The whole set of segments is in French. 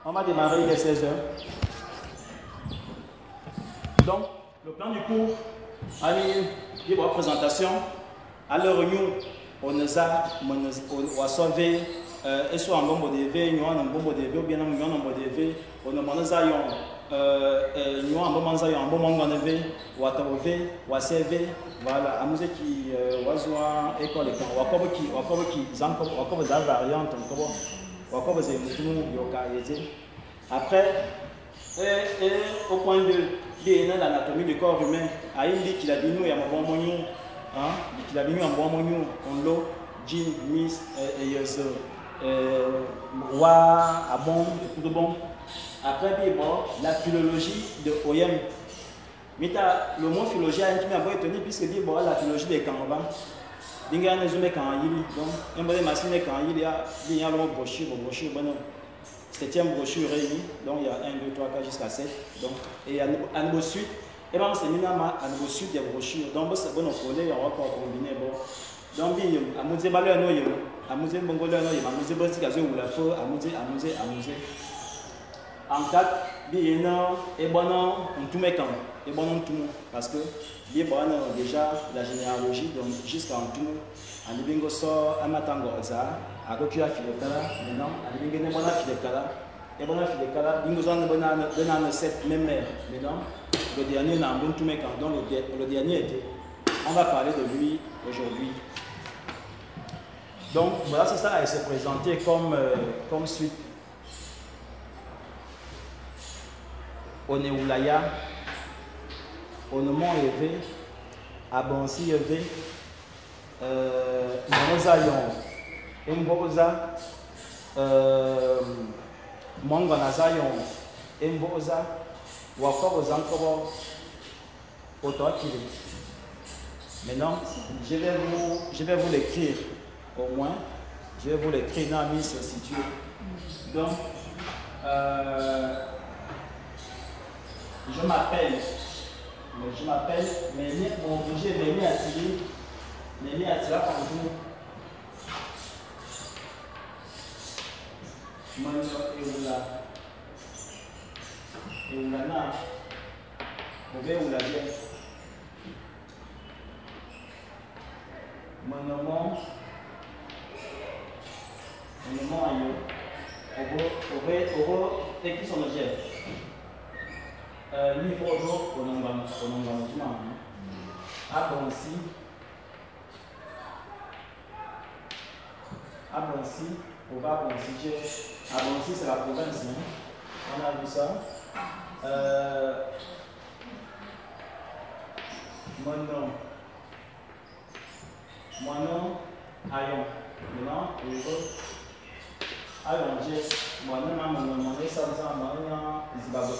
On va démarrer, il est 16 heures. Donc, le plan du cours, allez, il y a une présentation. À l'heure où on a sauvé, et soit en bon de V, nous en bon de V, ou bien en bon de V, on a demandé ça, nous en bon de V, ou à V, ou à CV, voilà, à nous qui, ou à école, ou à quoi qui, ou à variante, ou à quoi vous avez après, et au point de l'anatomie du corps humain, à il dit qu'il a dit nous, il y a un bon moignon, qu'il a dit nous, un bon moignon, on l'eau, jean, miss, et roi, à bon, et tout de bon. Après, bon, la philologie de Oyem. Mais le mot philologie a un petit peu étonné, puisque dit bon, la philologie des Kanban. Il y a un zoomé quand il donc, il y a une machine quand il y a le brochure, bon. 7e brochure réunie, donc il y a 1, 2, 3, 4 jusqu'à 7. Donc, et à niveau suite, et bien c'est finalement à niveau suite des brochures. Donc c'est bon, on connaît, on va pouvoir combiner. Bon. Donc, à Mouzé Balé, à Mouzé Bongolé, à Mouzé Bostikazé ou la feu, à Mouzé. En 4, bien, et bon, on tout met quand et bon, on tout, parce que bien, bon, déjà la généalogie, donc jusqu'à en tout, en Libingo sort, un matin, à Gokia Filekala, maintenant, à Libingo Nebona Filekala, et bon, Filekala, Bingo Zan de 7 même mère, maintenant, le dernier n'a bon tout met quand, donc le dernier était. On va parler de lui aujourd'hui. Donc, voilà, c'est ça, elle s'est présentée comme suite. On est Oulaya, on est Mont-Évé, à Bansi-Évé, Monozayon, Mboza, Monganazayon, Mboza, Wakoboza encore, Otoakiri. Maintenant, je vais vous l'écrire au moins. Je vais vous l'écrire dans la mise située. Donc, je m'appelle Mélie, mon obligé Mélie Attili, Mélie Attila Pantou, Mano Eulana, Ove Eulabia, mon nom Ayo, Ove, et qui sont les jets. Niveau aujourd'hui, on a à Bonsi, on va à Bonsi, c'est la province, hein? On a vu ça. Mon nom, Ayon, maintenant, Ayon, mon nom, Zimbabwe.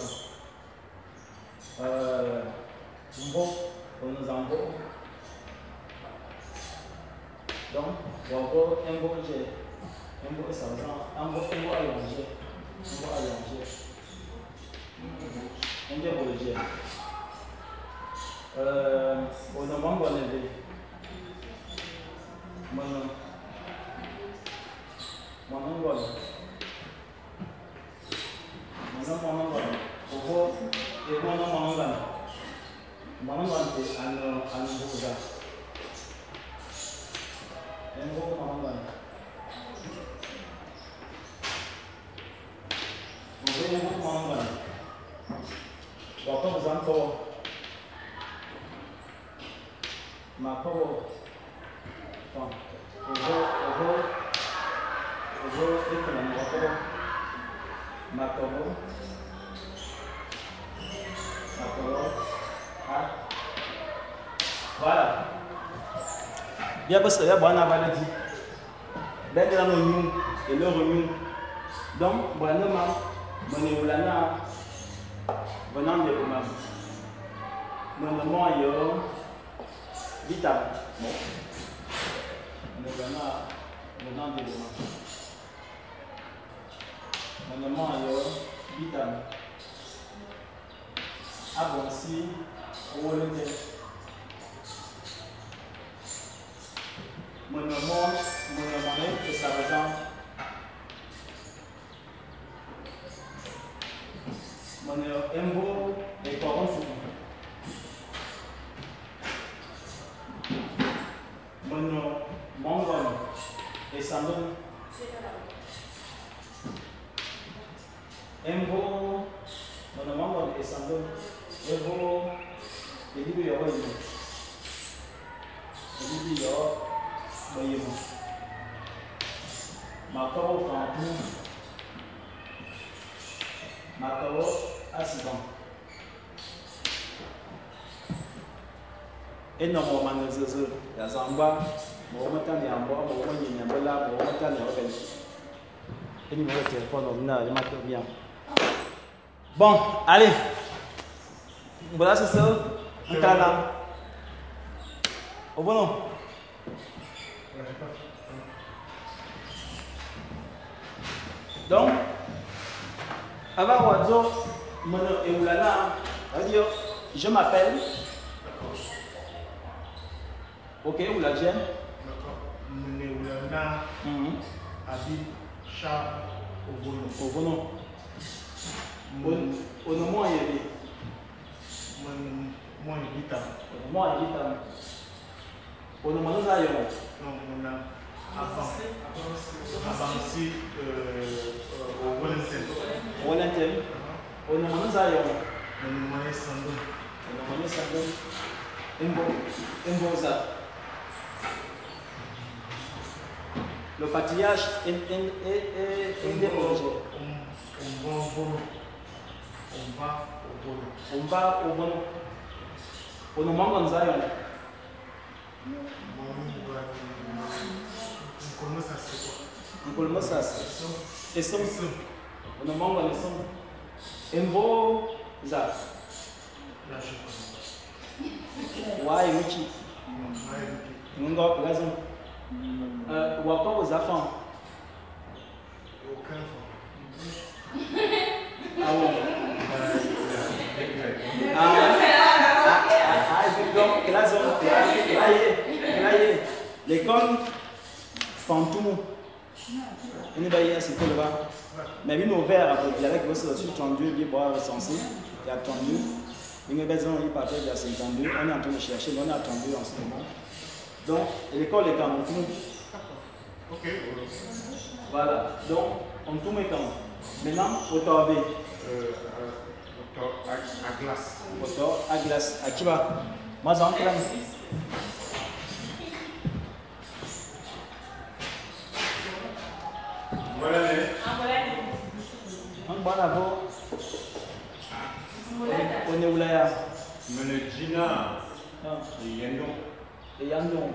On nous envoie. Donc, on va un beau jet. Un beau sargent. Un beau allongé. Un beau jet. On a un bon élevé. Mon nom bon. Et mon nom c'est Anouza. Voilà. Bien parce que là, on a validé. Ben là, nous et le renou. Donc, bon, nous, on est au lana. Venant de l'homme. Mon nom est vital. Bon. On est venant de l'homme. Mon nom est vital. Ah bon, si, on va le dire. Mon nom est que ça représente mon embo et coron sous. Mon mangon et sandon. Embo, mon mangon et sandon. Embo, et libre yoro yimo. Et libre yoro yimo. Makao kantou. Makao accident. Et non, mon manœuvre, la zamba, mon montant et en bois, mon moyen et en bola, mon montant et en belle. Et numéro de téléphone ordinaire, je m'appelle bien. Bon, allez. Voilà, c'est ça. Un canard. Au bon nom. Donc, avant Wadzo, mon et Oulala, on va dire, je m'appelle. Ok, où la gêne? D'accord. Mouné Oulala, Habib, Charles, Obono. Obono. Onomo Yébi. Moi, Yita. Onomo Yita. Onomo Zayon. Non, on a avancé au Wellington. Wellington. Onomo Zayon. Onomo Sandon. Onomo Sandon. Imboza. Le patriarche est des projets. On va au bono. On nous manque en Zion. On commence à se et son. On nous manque en son. Embo za. Ouais, Michi. Mungo, raison. Ou encore aux enfants. Aucun enfant. Ah bon. Donc, là, l'école fantôme. On va y aller, c'est le bas. Mais une ouvert, il y avait que vous êtes 32, bien boire recensé. Il y a 32. Il y a besoin de partir il y a 52. On est en train de chercher, mais on est à 32 en ce moment. Donc, l'école est quand même. Ok. Voilà. Donc, on tourne quand. Maintenant, au torbe. À glace. Auto à glace. À qui va? Moi, j'en ai Voilà. un bon abo. On est où là? Menegina. Et Yandon. Et Yandon.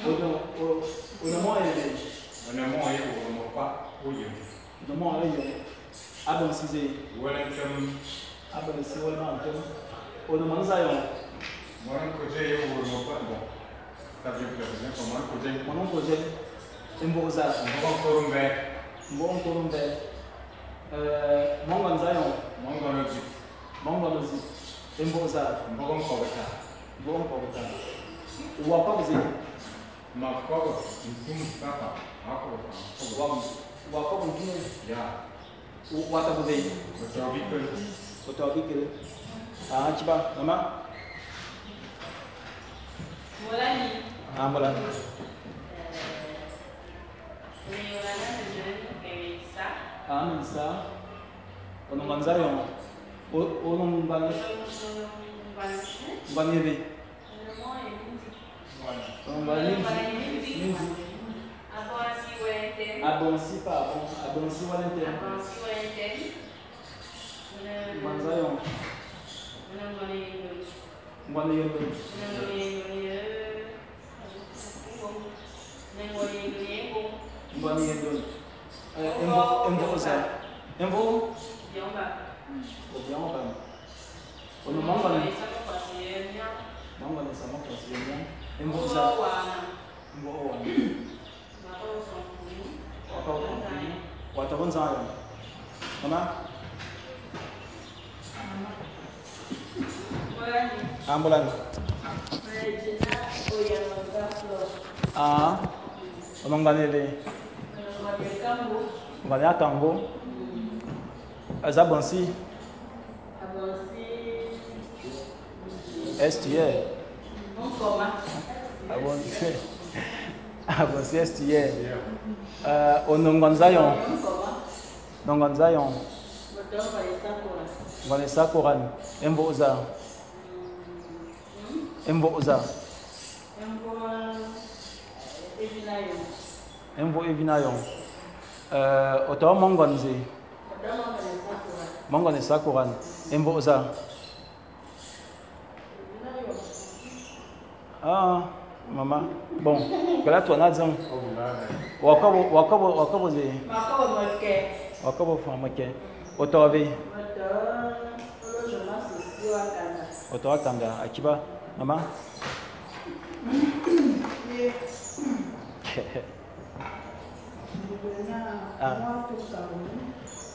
On a moins élevé. On a moins élevé, on n'a pas. On a moins élevé. Abon Cizé. Wellington. Abon Cizé, Wellington. On a moins Zion. Moi, un côté, on n'a pas. Bon. Ça veut dire que moi, un côté. Mon oncle Jé. Mboza. Mon Mbon Mongon Zion. Mongon Zi. Mboza. Mbon Kobata. Mbon Kobata. Ou encore Zé. Ma Kobo. Ntum Papa. Ou encore Ntum. Ya. Ou encore Zé. Autobikele. Ah, tu vas, maman? Molani. Ah, voilà. Ah, mais ça. On a manzai on. On va le. Banyevé. On va le. Abonsi pas bon. Abonsi Wellington. Manzai on. Banyevé. Banyevé. Emboza. Embo. Bien on va. On nous manque on. Manque on ça manque aussi bien. Emboza. Embo. Wataron Zion. Maman? Ambulan. Ah, omong banele. Banele Kambo. Azabansi. Estuaire. Abansi estuaire. Onongonzayon. Nongonzayon. Vanessa Koran. Emboza. Emboza. Embo Evinayon. Oto Mongonze. Mongonesa Koran. Emboza. Ah, maman. Bon, que là, tu en as dit. Wakabo ze. Wakabo famake. Otoave. Otoa kanda. Akiba, maman.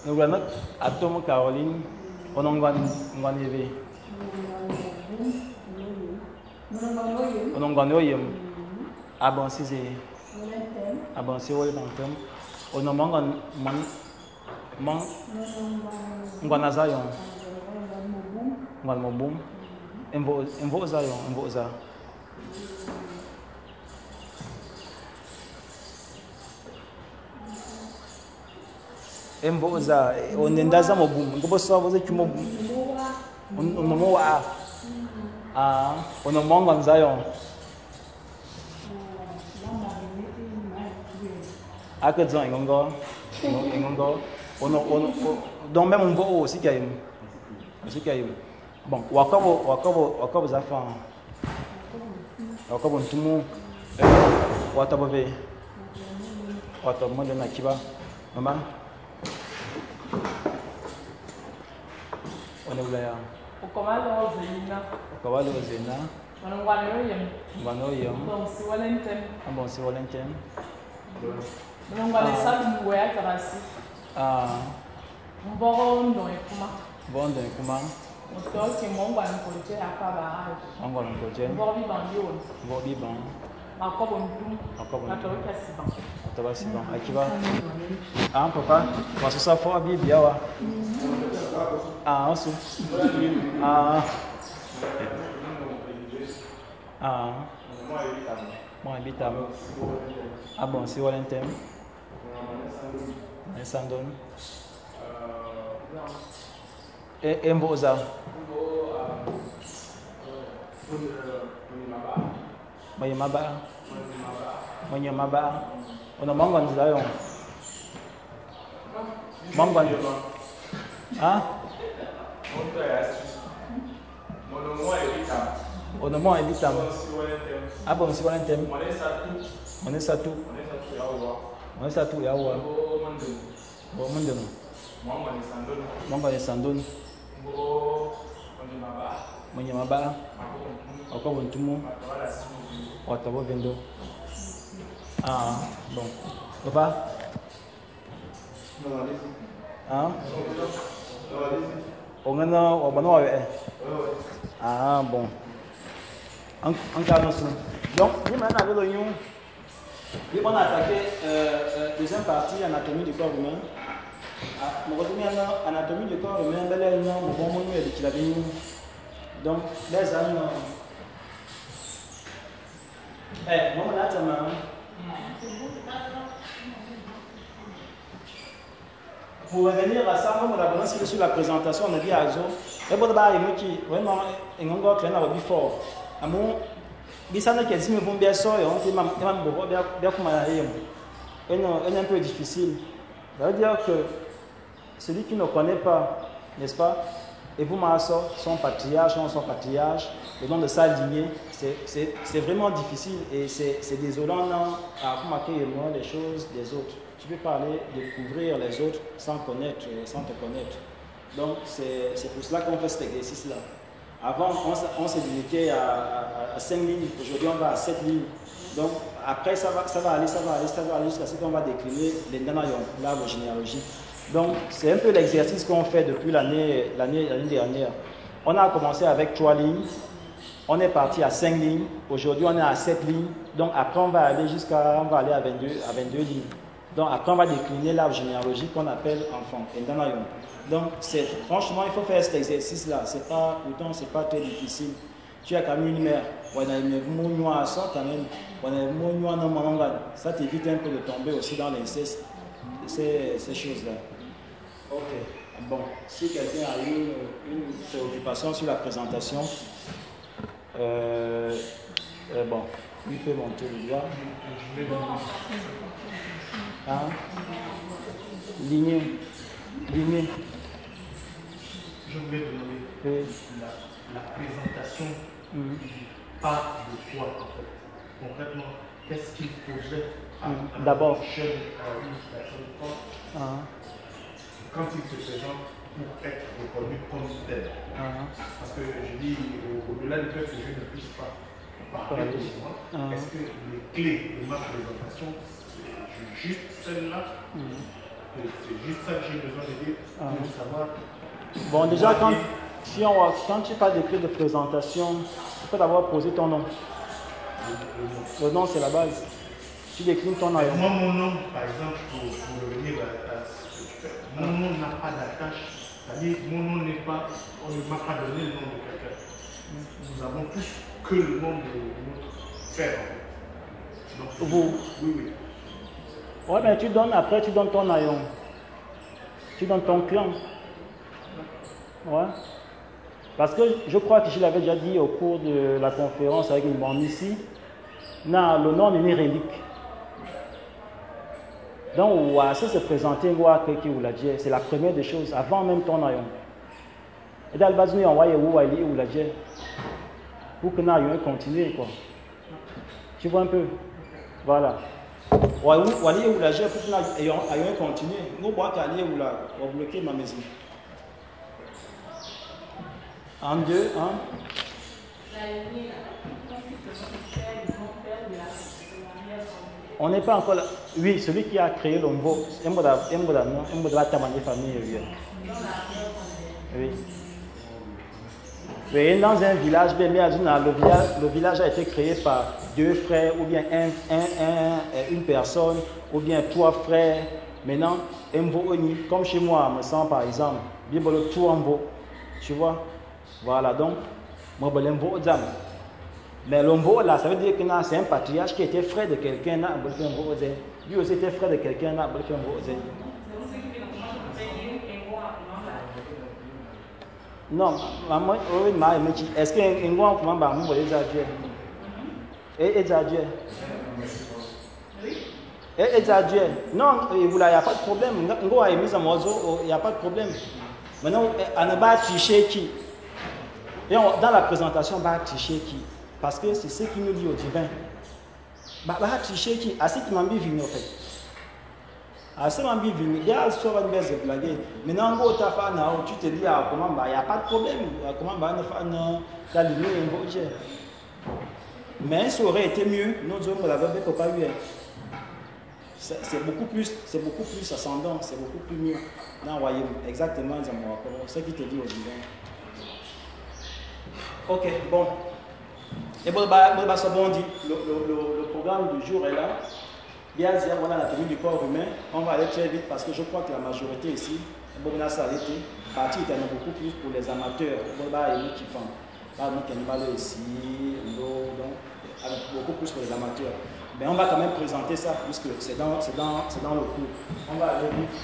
Nous allons à Tom Caroline. On en va lever. Onongonoyem abansi ze abansi wole bantem onomongon man ngwana zayon ngwan mobum emvo zayon emvo za emvo za onendaza mobum ngobo sawo ze chumobum onomo wa onomongon zayon akedzon ingongo donc même on aussi kayim bon wakabo zafan wakabo ntumu watabove watabonde na kiba mama on est là Okawalo zena Ngwanoyem Bon si Walentem Bondo Kuma Ngwan Koje Bobi Ban Atabasiban Akiba papa Wasu Safo Bibiawa Osu Moi habitam. Bon si Walentem Sandon Emboza Monyamaba Ono Mongon Zayon Mongon Onomo habitam. Bon si Walentem Monesatu yawa Bo Mundono Mongon Sandon Monyamaba Okabo Ntumu Otabo Vendo bon papa Ongana wabano bon donc nous maintenant avec l'oignon on a attaqué deuxième partie anatomie du corps humain anatomie du corps humain donc les âmes pour revenir à ça, on a balancé sur la présentation, on a dit à Azo, et bon d'abord, il vraiment un grand client à fort. À mon bisana qui a dit mais bon bien sûr, on dit même bien comment est un peu difficile. Ça veut dire que celui qui ne connaît pas, n'est-ce pas, et vous m'assez son patriarche, le nom de sa lignée, c'est vraiment difficile et c'est désolant à remarquer les choses des autres. Tu peux parler, découvrir les autres sans te connaître. Donc c'est pour cela qu'on fait cet exercice-là. Avant, on s'est limité à 5 lignes, aujourd'hui on va à 7 lignes. Donc après ça va aller jusqu'à ce qu'on va décliner les nanayons, l'arbre généalogique. Donc c'est un peu l'exercice qu'on fait depuis l'année dernière. On a commencé avec 3 lignes, on est parti à 5 lignes, aujourd'hui on est à 7 lignes. Donc après on va aller à 22 lignes. Donc après, on va décliner l'arbre généalogique qu'on appelle enfant. Donc franchement, il faut faire cet exercice-là. Pourtant, ce n'est pas très difficile. Tu as quand même une mère. Ça t'évite un peu de tomber aussi dans ces choses-là. Ok. Bon, si quelqu'un a eu une préoccupation sur la présentation, bon, il peut monter le doigt. Hein? Lignée. Je voulais demander la présentation pas de toi en fait. Concrètement, qu'est-ce qu'il faudrait d'abord à une personne forte quand il se présente pour être reconnu comme tel. Parce que je dis, au-delà du fait que je ne puisse pas parler de moi, est-ce que les clés de ma présentation, c'est juste celle-là? C'est juste ça que j'ai besoin de dire pour savoir. Bon, déjà, quand tu parles des clés de présentation, il faut d'abord poser ton nom. Le nom, c'est la base. Tu déclines ton nom. Moi, mon nom, par exemple, pour revenir à ce que tu fais, mon nom n'a pas d'attache. C'est-à-dire, mon nom n'est pas, on ne m'a pas donné le nom de quelqu'un. Nous avons tous que le nom de notre frère. Donc, vous? Oui. Ouais, mais tu donnes ton aïon. Tu donnes ton clan. Ouais. Parce que je crois que je l'avais déjà dit au cours de la conférence avec une bande ici. Non, le nom est une relique. Donc, ça se présenter, c'est la première des choses, avant même ton aïon. Et dans le bas, on va y aller pour que l'aïon continue, quoi. Tu vois un peu? Voilà. On va aller où la gère pour que l'aïon continue. Nous, on va aller où la, on va bloquer ma maison. En deux, hein? On n'est pas encore là. Oui, celui qui a créé l'ombo, famille. Oui. Oui, dans un village, le village a été créé par 2 frères, ou bien une personne, ou bien 3 frères. Maintenant, comme chez moi, me sens par exemple, tout en beau. Tu vois? Voilà, donc, moi, je suis mais l'ombo là, ça veut dire que c'est un patriarche qui était frère de quelqu'un. Lui aussi était frère de quelqu'un. Non, maman, est-ce qu'un grand comment va me dire Dieu? Et Dieu. Et Dieu. Non, il n'y a pas de problème. Il n'y a pas de problème. Maintenant, on ne va pas tricher qui? Et dans la présentation, on va tricher qui? Parce que c'est ce qui nous dit au divin. Bah, tricher qui? Assez qui m'a mis venu en fait. Assez m'a mis venu. Il y a souvent une baisse de blague. Maintenant, tu te dis, comment bah, il n'y a pas de problème. Comment bah, la ligne est un peu. Mais ça aurait été mieux. Nous autres, on l'avait pas eu. C'est beaucoup plus ascendant, c'est beaucoup plus mieux. Non, voyez, exactement, c'est ce qui te dit au divin. Ok, bon. Et bon, le programme du jour est là. Bien dire, voilà l'anatomie du corps humain. On va aller très vite parce que je crois que la majorité ici, bon, là, ça a été. Partie, il y en a beaucoup plus pour les amateurs. Bon, là, il y a qui font. Là, donc, il y a ici, donc, beaucoup plus pour les amateurs. Mais on va quand même présenter ça puisque c'est dans le cours. On va aller vite.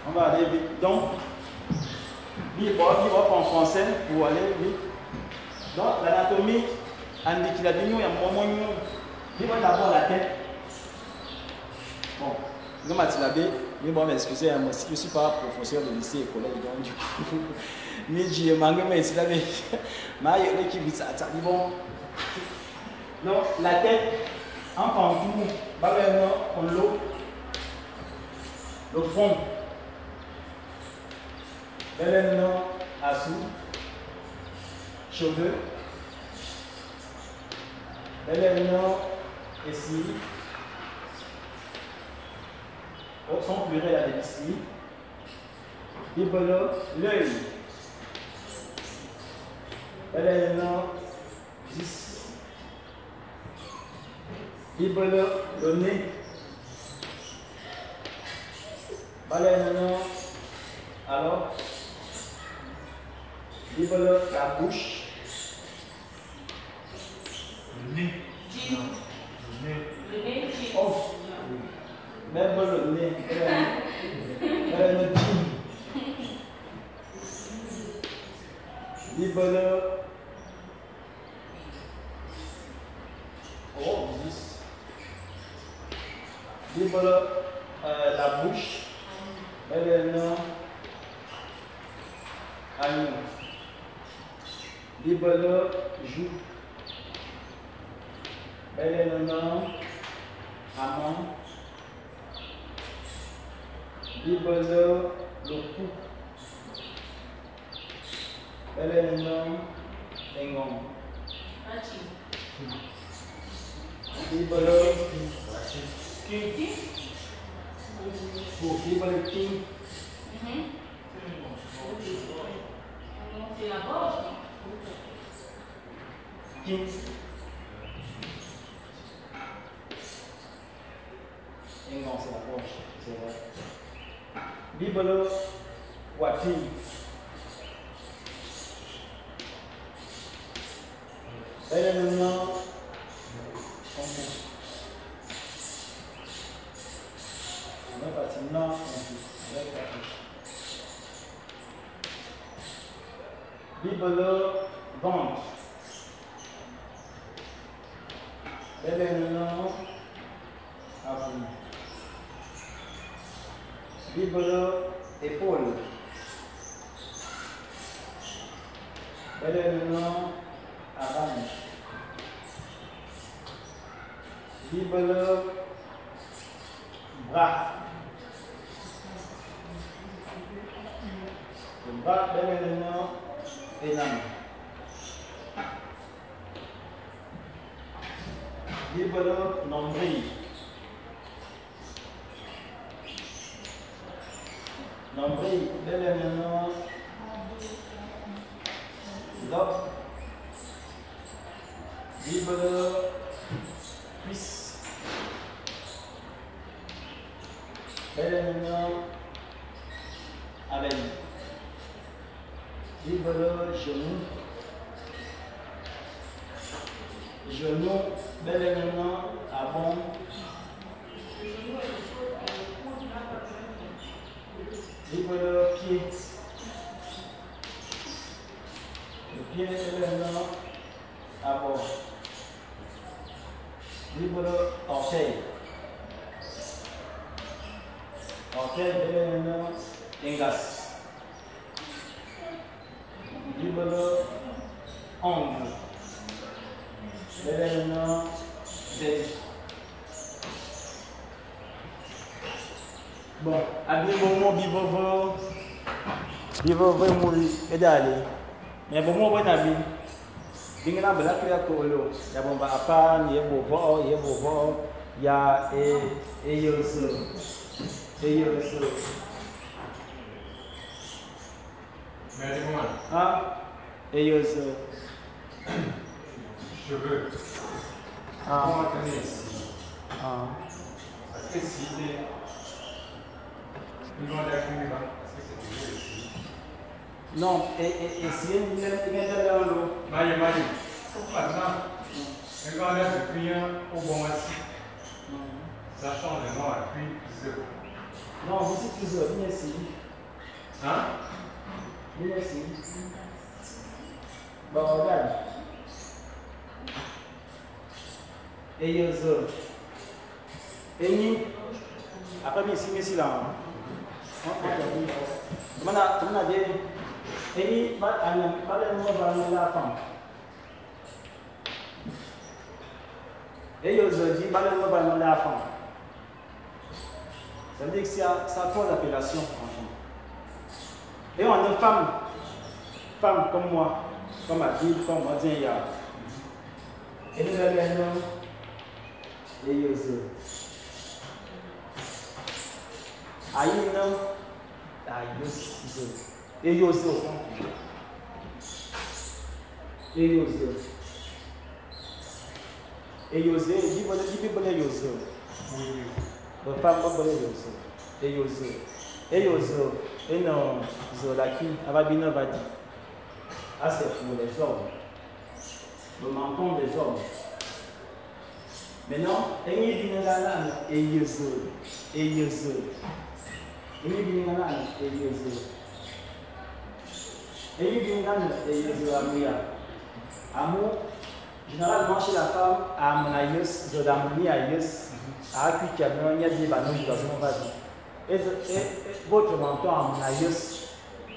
On va aller vite. Donc, il va en français pour aller vite. Donc, l'anatomie, il y a d'abord la tête. Bon, je vais m'excuser, moi je ne suis pas professeur de lycée et collège, donc du coup, je bon. Donc, la tête, en pantoufle, en l'eau, le front. Maintenant, assou, cheveux, maintenant, ici, son pluriel à ici, l'œil, maintenant, 10, Bible le nez. Baleine, alors, Bible la bouche. Le nez. Le nez. Oh, même le nez. Le Bible. Oh, 10. Bible la bouche. Baleine. Agneau. Bible joue. Baleine. Amant. Bible le cou. Baleine. Engon. Bible king. Bible king. C'est la gorge. King. Engon, c'est la gorge. C'est vrai. Bible poitrine. Baleine. Bible ventre. Baleine avant. Bible épaule. Baleine avant. Bible bras. Le bras baleine énorme. Bible nombril. Nombril baleine dop. Bible cuisse. Baleine avec. Bible genou. Genou, baleine avant. Bible pied. Le pied, baleine avant. Bible orteil. Orteil, baleine engas. Bible ongle. Baleine des. Bon, abîme moment bivovo mouli et d'aller. Mais bon, moi, bon abîme. Bingana bela kaya kolo. Ya bomba apan, ye bovo, ya yoso. Mais c'est comment? Ah, yoso. Cheveux. Ah. Comment tenir ici? Ah. Parce que si ils vont d'accueillir, parce que c'est toujours ici. Non, et si il est dans l'eau. Maïe. Par exemple, un gars là se plie au bon assis. Ça change de nom à plusieurs. Non, vous dites plusieurs, viens ici. Hein? Viens ici. Bon, regarde. Et yoso. Et ni. Après, ici là. Comment dire? Et ni, la femme. Et yoso dit, la femme. Ça veut dire que ça a trois appellations. Et on a femme comme moi, comme Adil, comme Madinya. Et nous avons un homme et Yoso. Aïno, et Yoso. Et Yosé, il dit Yosé. Le femme va Yosé. Et Yosé. Et Yosé. Et non, Zolaki, Arabino va dire. Ah, c'est pour les hommes. Le menton des hommes. Maintenant, il y a une galane et Yosé. Et Yosé. Il y a une galane et Yosé. Et il y a une galane et Yosé Amouya. Amour, généralement chez la femme, à mon aïeus, je l'ai aïeus, à qui qui a bien y a des ballons dans son vase. Et votre menton à mon aïeus,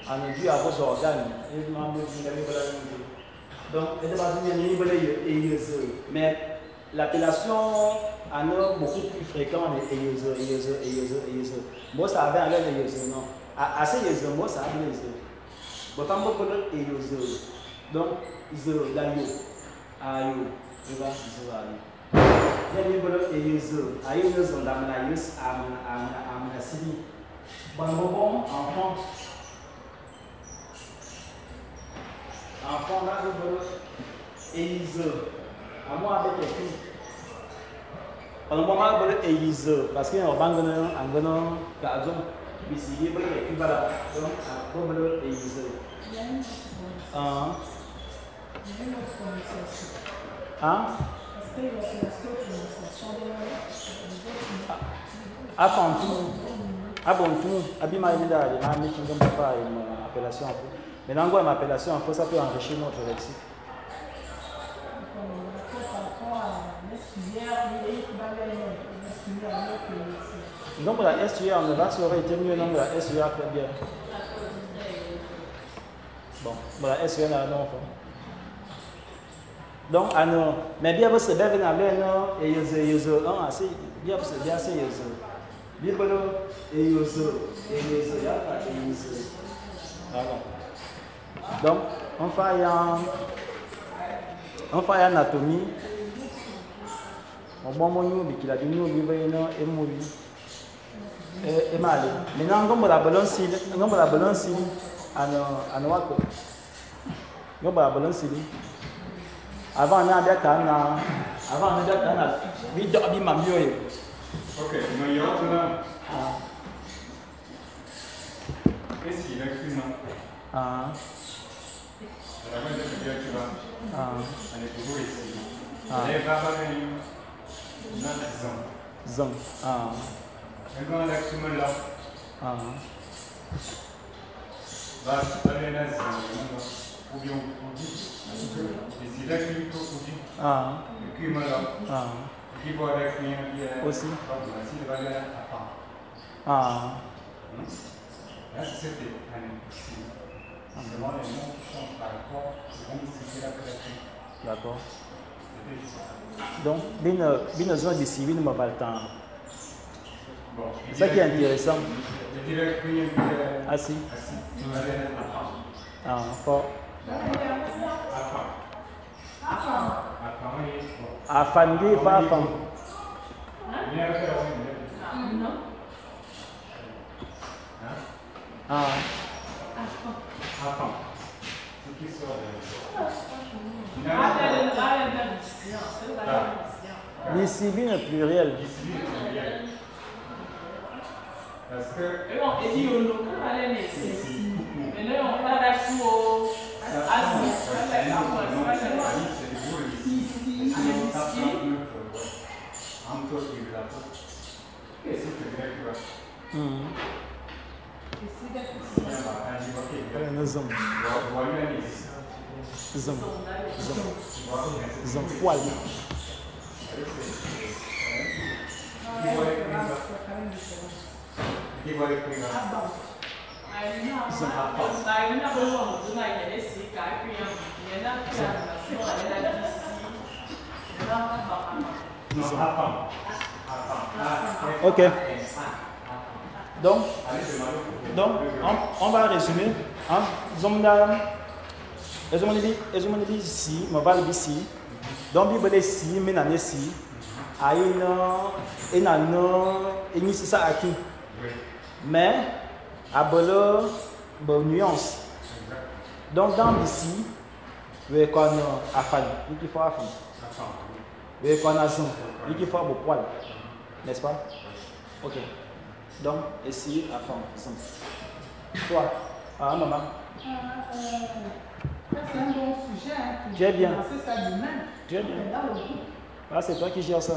à nous dire à vos organes, et vous m'en dites, donc, il y a des ballons et mais l'appellation en a beaucoup plus fréquent et moi ça avait un l'air de non. Assez moi ça avait les bon, quand vous parlez et donc, Zero, Dayo, Ayo, Eva, Zoali. Il y a des bolons et Zero. Ayo, nous sommes dans la Yus, à Sidi. Bon, enfant. Enfant, là, le bolon et Zero. À moi, avec les filles. Pendant le moment, le bolon et Zero. Parce qu'il y a un banc en venant, gazon, mais s'il y a des bolons et puis voilà. Donc, un bolon et Zero. Hein? À Pantou, à Bontou, à Bimaïda, il y a un métier comme papa et une appellation en fait. Mais dans une appellation en fait, ça peut enrichir notre lexique. Donc la SUR, on va ça aurait été mieux, non, la SUR très bien. Bon, la SUR là, non. Donc, mais bien, vous savez, vous avez un et vous assez bien, vous bien, c'est bien, et donc, on fait anatomie. On va voir qu'il a dit nous, et mourir. Et mal. Maintenant, on la balance, à Noako. On va la balance. Avant, on a des canards. Avant, on a des canards. Oui, il y a des mamioïs. Ok, mais il y a autre là. Et si, il y a une main. Ah. La main de ce gars qui va. Ah. Elle est toujours ici. Ah. Elle va avoir une zone. Zone. Ah. Maintenant, elle est là. Ah. Va aller là, ou bien on dit. Et si là, tu es tout dit. Ah. Le cul là. Ah. Qui va avec lui aussi. Si va aller à part. Ah. Là, c'était ici. C'est vraiment les noms qui changent par rapport à c'était la création. D'accord. Donc, bien besoin de civil, mais pas le temps. C'est ça qui est intéressant. Je dirais que assis. Ah, fort. À famille, pas à femme. Ah. Les civils est pluriel. Parce que. Ok. Donc on va résumer. Ici, on va le ici. Donc, il y a ici, mais il y a ici. Il y a ici, ça acquis. Mais, il y a une nuance. Donc, dans ici, il y a une affaire. Il faut affaire. Le connaissant. Il qui fait vos poils. N'est-ce pas? Ok. Donc, ici, à fond. Toi, ah, maman. C'est un bon sujet. Tu es bien. Ça demain. Tu es bien. Ah, c'est toi qui gères ça.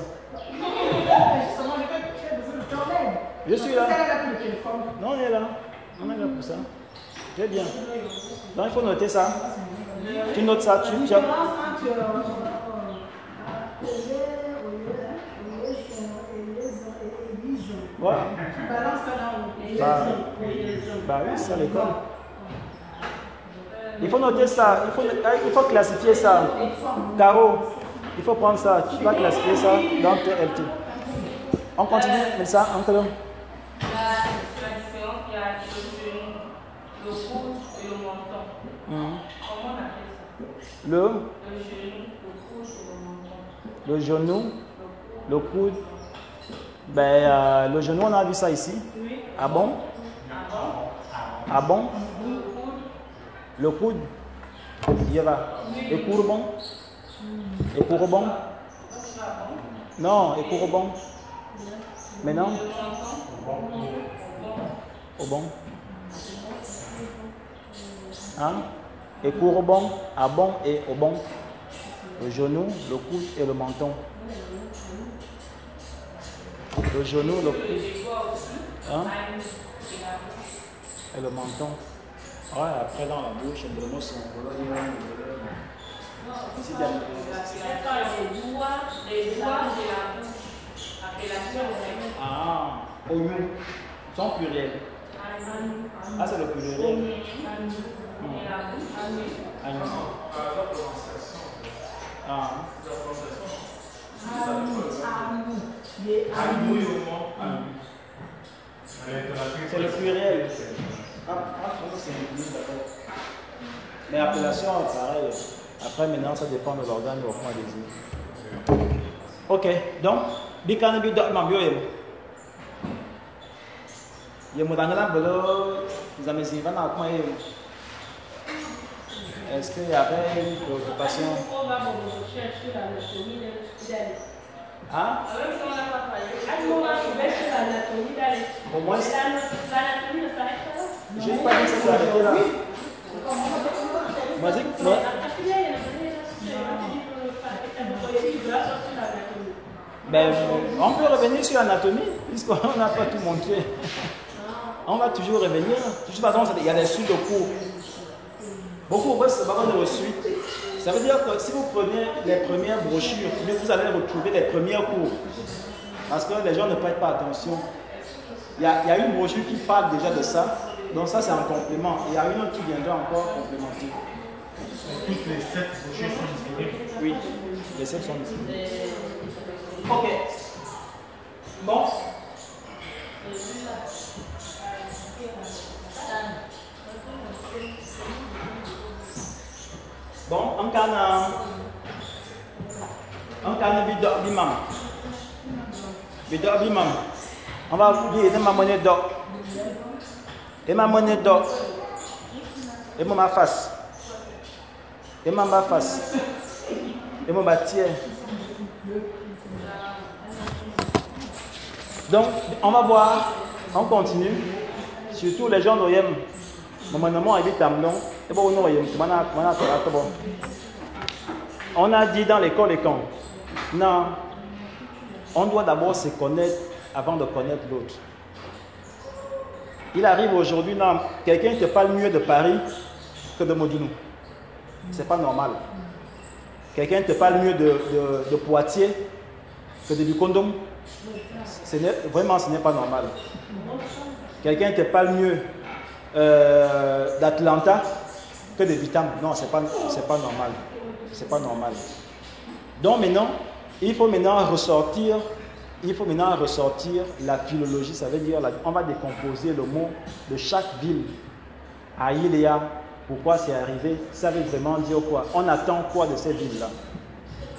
Je suis là. Non, on est là. On est là pour ça. Tu es bien. Donc, il faut noter ça. Tu notes ça. Tu as... Ouais. Bah oui, c'est à l'école. Il faut noter ça. Il faut classifier ça. Caro, il faut prendre ça. Tu vas classifier ça dans tes LT. On continue, mais ça, encore. La différence, il y a le coude et le menton. Comment on appelle ça? Le genou, le coude et le menton. Le genou, le coude. Ben, le genou, on a vu ça ici. Oui. Ah bon? Ah bon? Le coude. Il va. Et courbon. Et courbon. Non, et courbon. Maintenant? Au bon. Hein? Et courbon, à bon et au bon. Le genou, le coude et le menton. Le genou, le coude. Hein? Et le menton. Ouais, après dans la bouche, le mot son ici, il y a les doigts de la bouche. Appellation. Ah, oignon. Son pluriel. Ah, c'est le pluriel. Ah. C'est le pluriel. Mais l'appellation est pareil. Après, maintenant, ça dépend de l'organe au point des yeux. Ok, donc, Bikanabi dot Mambio. Il y a un bolo, vous avez dit, est-ce qu'il y avait une préoccupation? Hein? Au moins, je n'ai pas dit que ça s'arrêtait là. Moi, ben, on peut revenir sur l'anatomie, puisqu'on n'a pas tout montré. On va toujours revenir. De toute façon, il y a des suites de cours. Beaucoup de suites. Ça veut dire que si vous prenez les premières brochures, vous allez retrouver les premières cours. Parce que les gens ne prêtent pas attention. Il y a une brochure qui parle déjà de ça. Donc ça, c'est un complément. Il y a une autre qui viendra encore complémenter. Toutes les 7 brochures sont disponibles? Oui, les 7 sont disponibles. Ok. Bon. Bon, on va vous dire ma monnaie d'or. Et ma monnaie d'or. Et ma face. Et ma face. Et mon bâtier. Donc, on va voir, on continue. Surtout les gens d'Oyem. Mon habite à Mlon. On a dit dans l'école et quand? Non. On doit d'abord se connaître avant de connaître l'autre. Il arrive aujourd'hui, non, quelqu'un te parle mieux de Paris que de Modounou. C'est pas normal. Quelqu'un te parle mieux de Poitiers que de Bikondom. Vraiment, ce n'est pas normal. Quelqu'un te parle mieux d'Atlanta que de Vitam. Non, c'est pas normal. C'est pas normal. Donc maintenant, il faut maintenant ressortir la philologie. Ça veut dire, on va décomposer le mot de chaque ville. Aïléa, pourquoi c'est arrivé? Ça veut vraiment dire quoi? On attend quoi de cette ville-là?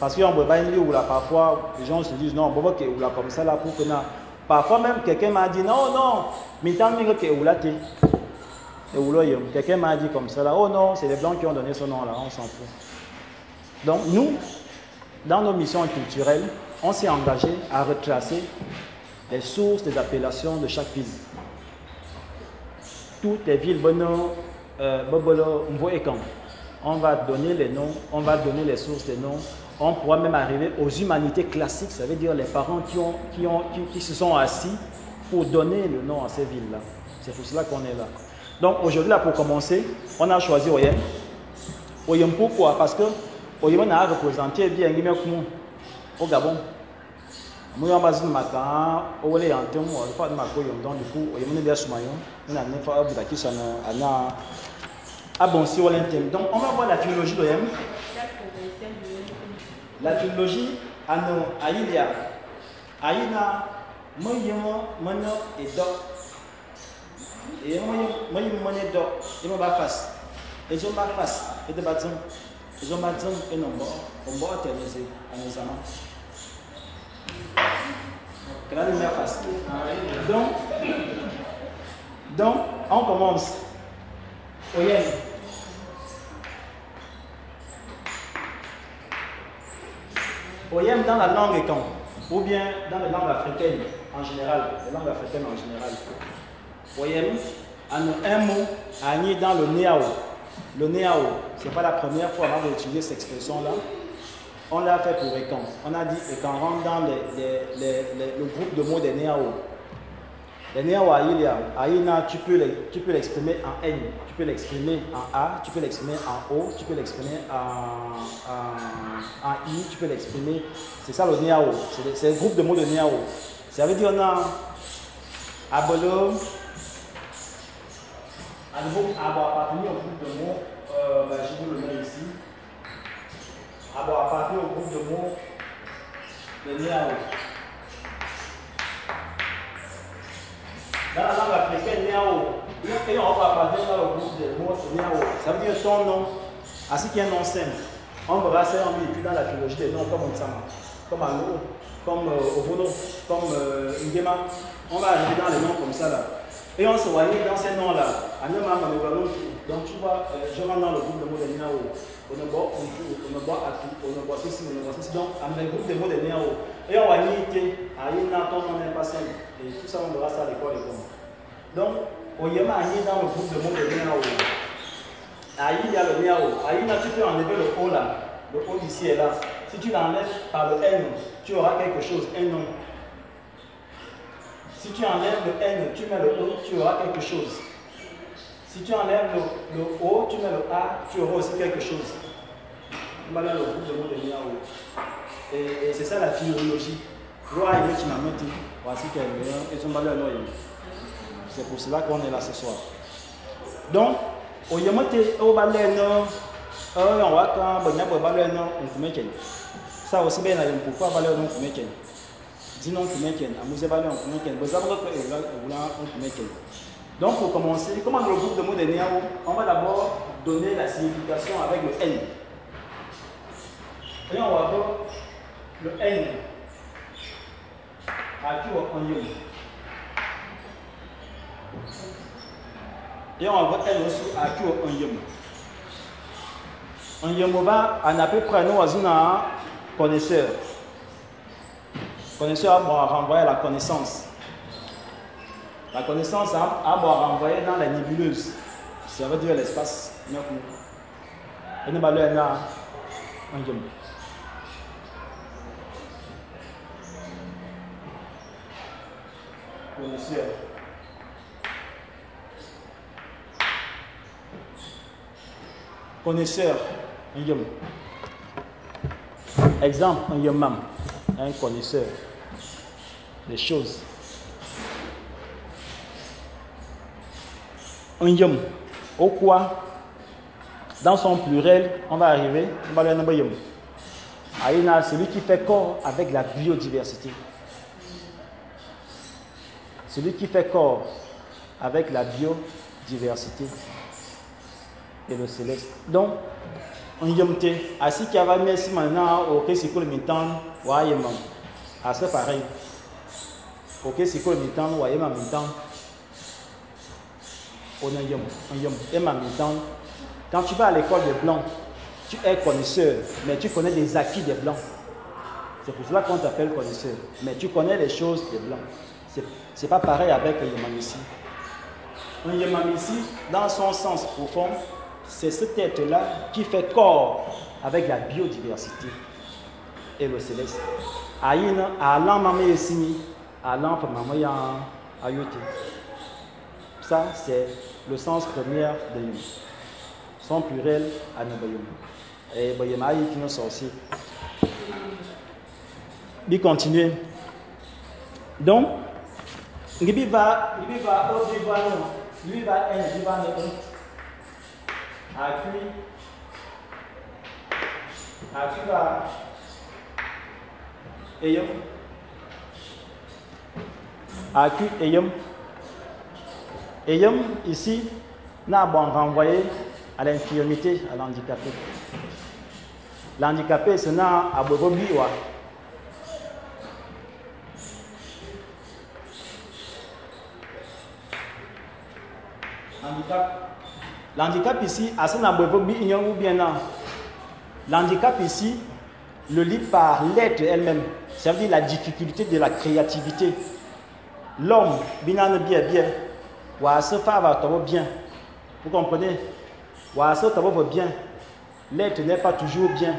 Parce qu'on ne peut pas dire où là, parfois, les gens se disent non, on va voir là comme ça là pour que non. Parfois même, quelqu'un m'a dit non, mais tant mieux que où là t'es. Quelqu'un m'a dit comme ça là, oh non, c'est les blancs qui ont donné ce nom là, on s'en fout. Donc nous, dans nos missions culturelles, on s'est engagé à retracer les sources des appellations de chaque ville. Toutes les villes, Bobolo, Mvo et Kan, on va donner les noms, on va donner les sources des noms. On pourra même arriver aux humanités classiques, ça veut dire les parents qui se sont assis pour donner le nom à ces villes-là. C'est pour cela qu'on est là. Donc aujourd'hui, là, pour commencer, on a choisi Oyem. Oyem pourquoi? Parce que Oyem a représenté bien au Gabon. Moi, je suis matin, au lait en temps, on va faire donc du coup, Oyem est bien soumaillon. On a une fois qui sont à bon si on l'intime. Donc on va voir la trilogie d'Oyem. La trilogie Aïlia, Aïna, Moyemo, Mono et Do. Et Moyemo et Do, et mon face. Et je m'en face, et de bâton. Et je m'en et non, on va terminer à nos amants. Quelle est la face? Donc, on commence. Oyem. Oyem dans la langue Kan, ou bien dans les langues africaines en général, les langues africaines en général. Oyem, un mot agné dans le Néao. Le Néao, ce n'est pas la première fois avant d'utiliser cette expression-là. On l'a fait pour Ekan. On a dit Ekan rentre dans le groupe de mots des Néao. Les Néao Aïna, tu peux l'exprimer en N, tu peux l'exprimer en A, tu peux l'exprimer en O, tu peux l'exprimer en I, tu peux l'exprimer. C'est ça le Néao. C'est le groupe de mots de Néao. Ça veut dire on a Abolo. À nouveau, appartenir au groupe de mots, je vous le mets ici. Appartenir au groupe de mots de Néao. Dans la langue africaine, Néao, et on va appartenir dans le groupe de mots Néao. Ça veut dire son nom, ainsi qu'il y a un nom simple. On va passer en milieu dans la trilogie des noms comme Onsama, comme Alo, comme Ovono, comme Ngema. On va arriver dans les noms comme ça là. Et on se voyait dans ces noms-là. Donc tu vois, je rentre dans le groupe de mots de Néao. On ne boit Atu, on ne boit ceci, on ne boit ceci. Donc, avec le groupe de mots de Néao. Et on va imiter, Aïna, ton nom n'est pas simple. Et tout ça, on verra ça à l'école. Donc, Oyema Aïna dans le groupe de mots de Néao. Aïna, il y a le Néao. Aïna, tu peux enlever le O là. Le O ici et là. Si tu l'enlèves par le N, tu auras quelque chose, un nom. Si tu enlèves le N, tu mets le O, tu auras quelque chose. Si tu enlèves le O, tu mets le A, tu auras aussi quelque chose. Voilà le groupe de mots de Néao. Et c'est ça la philologie. C'est pour cela qu'on est là ce soir. Donc, au Yamote, au Baleno, on va quand ça aussi bien, pourquoi Baleno Kumekin? Dis-non Kumekin, amusez Baleno Kumekin, vous avez un Kumekin. Donc, pour commencer, comme dans le groupe de mots de Néao, on va d'abord donner la signification avec le N. Et on va voir le N. Et on va voir N aussi à qui on yom. On yom va en à peu près nous à connaisseur. Connaisseur va renvoyer à la connaissance. La connaissance a renvoyer dans la nébuleuse. Ça veut dire l'espace. Et nous allons là un yom. Connaisseur. Connaisseur, un yom. Exemple, un yomam, un connaisseur des choses. Un yom, au quoi, dans son pluriel, on va arriver, on va aller à un yom. Aïna, celui qui fait corps avec la biodiversité. Celui qui fait corps avec la biodiversité et le céleste. Donc, on y a ainsi qu'il y a merci maintenant au Kesiko le Mintan, ou à Yéman. Ah, c'est pareil. Au Kesiko le Mintan, ou à Yéman Mintan. On y a Yéman Mintan. Quand tu vas à l'école des Blancs, tu es connaisseur, mais tu connais les acquis des Blancs. C'est pour cela qu'on t'appelle connaisseur. Mais tu connais les choses des blancs. C'est pas pareil avec le Yemamissi. Un Yemamissi, dans son sens profond, c'est cet être-là qui fait corps avec la biodiversité et le céleste. Aïna, Alan Mamé Sini, Alan Pamamaya Ayote. Ça, c'est le sens premier de Yom. Son pluriel, Anabayom. Et Bayemaï qui nous sorcier. Bi continuer. Donc, lui va au lui va un, lui va Accueil va ayam. Accueil ayam. Ayam ici n'a bon renvoyé à l'infirmité, à l'handicapé. L'handicapé, c'est n'a à Bobobiwa. L'handicap ici, ou bien non. L'handicap ici, le lit par l'être elle-même. Ça veut dire la difficulté de la créativité. L'homme, bien, bien. Vous comprenez? Bien. L'être n'est pas toujours bien.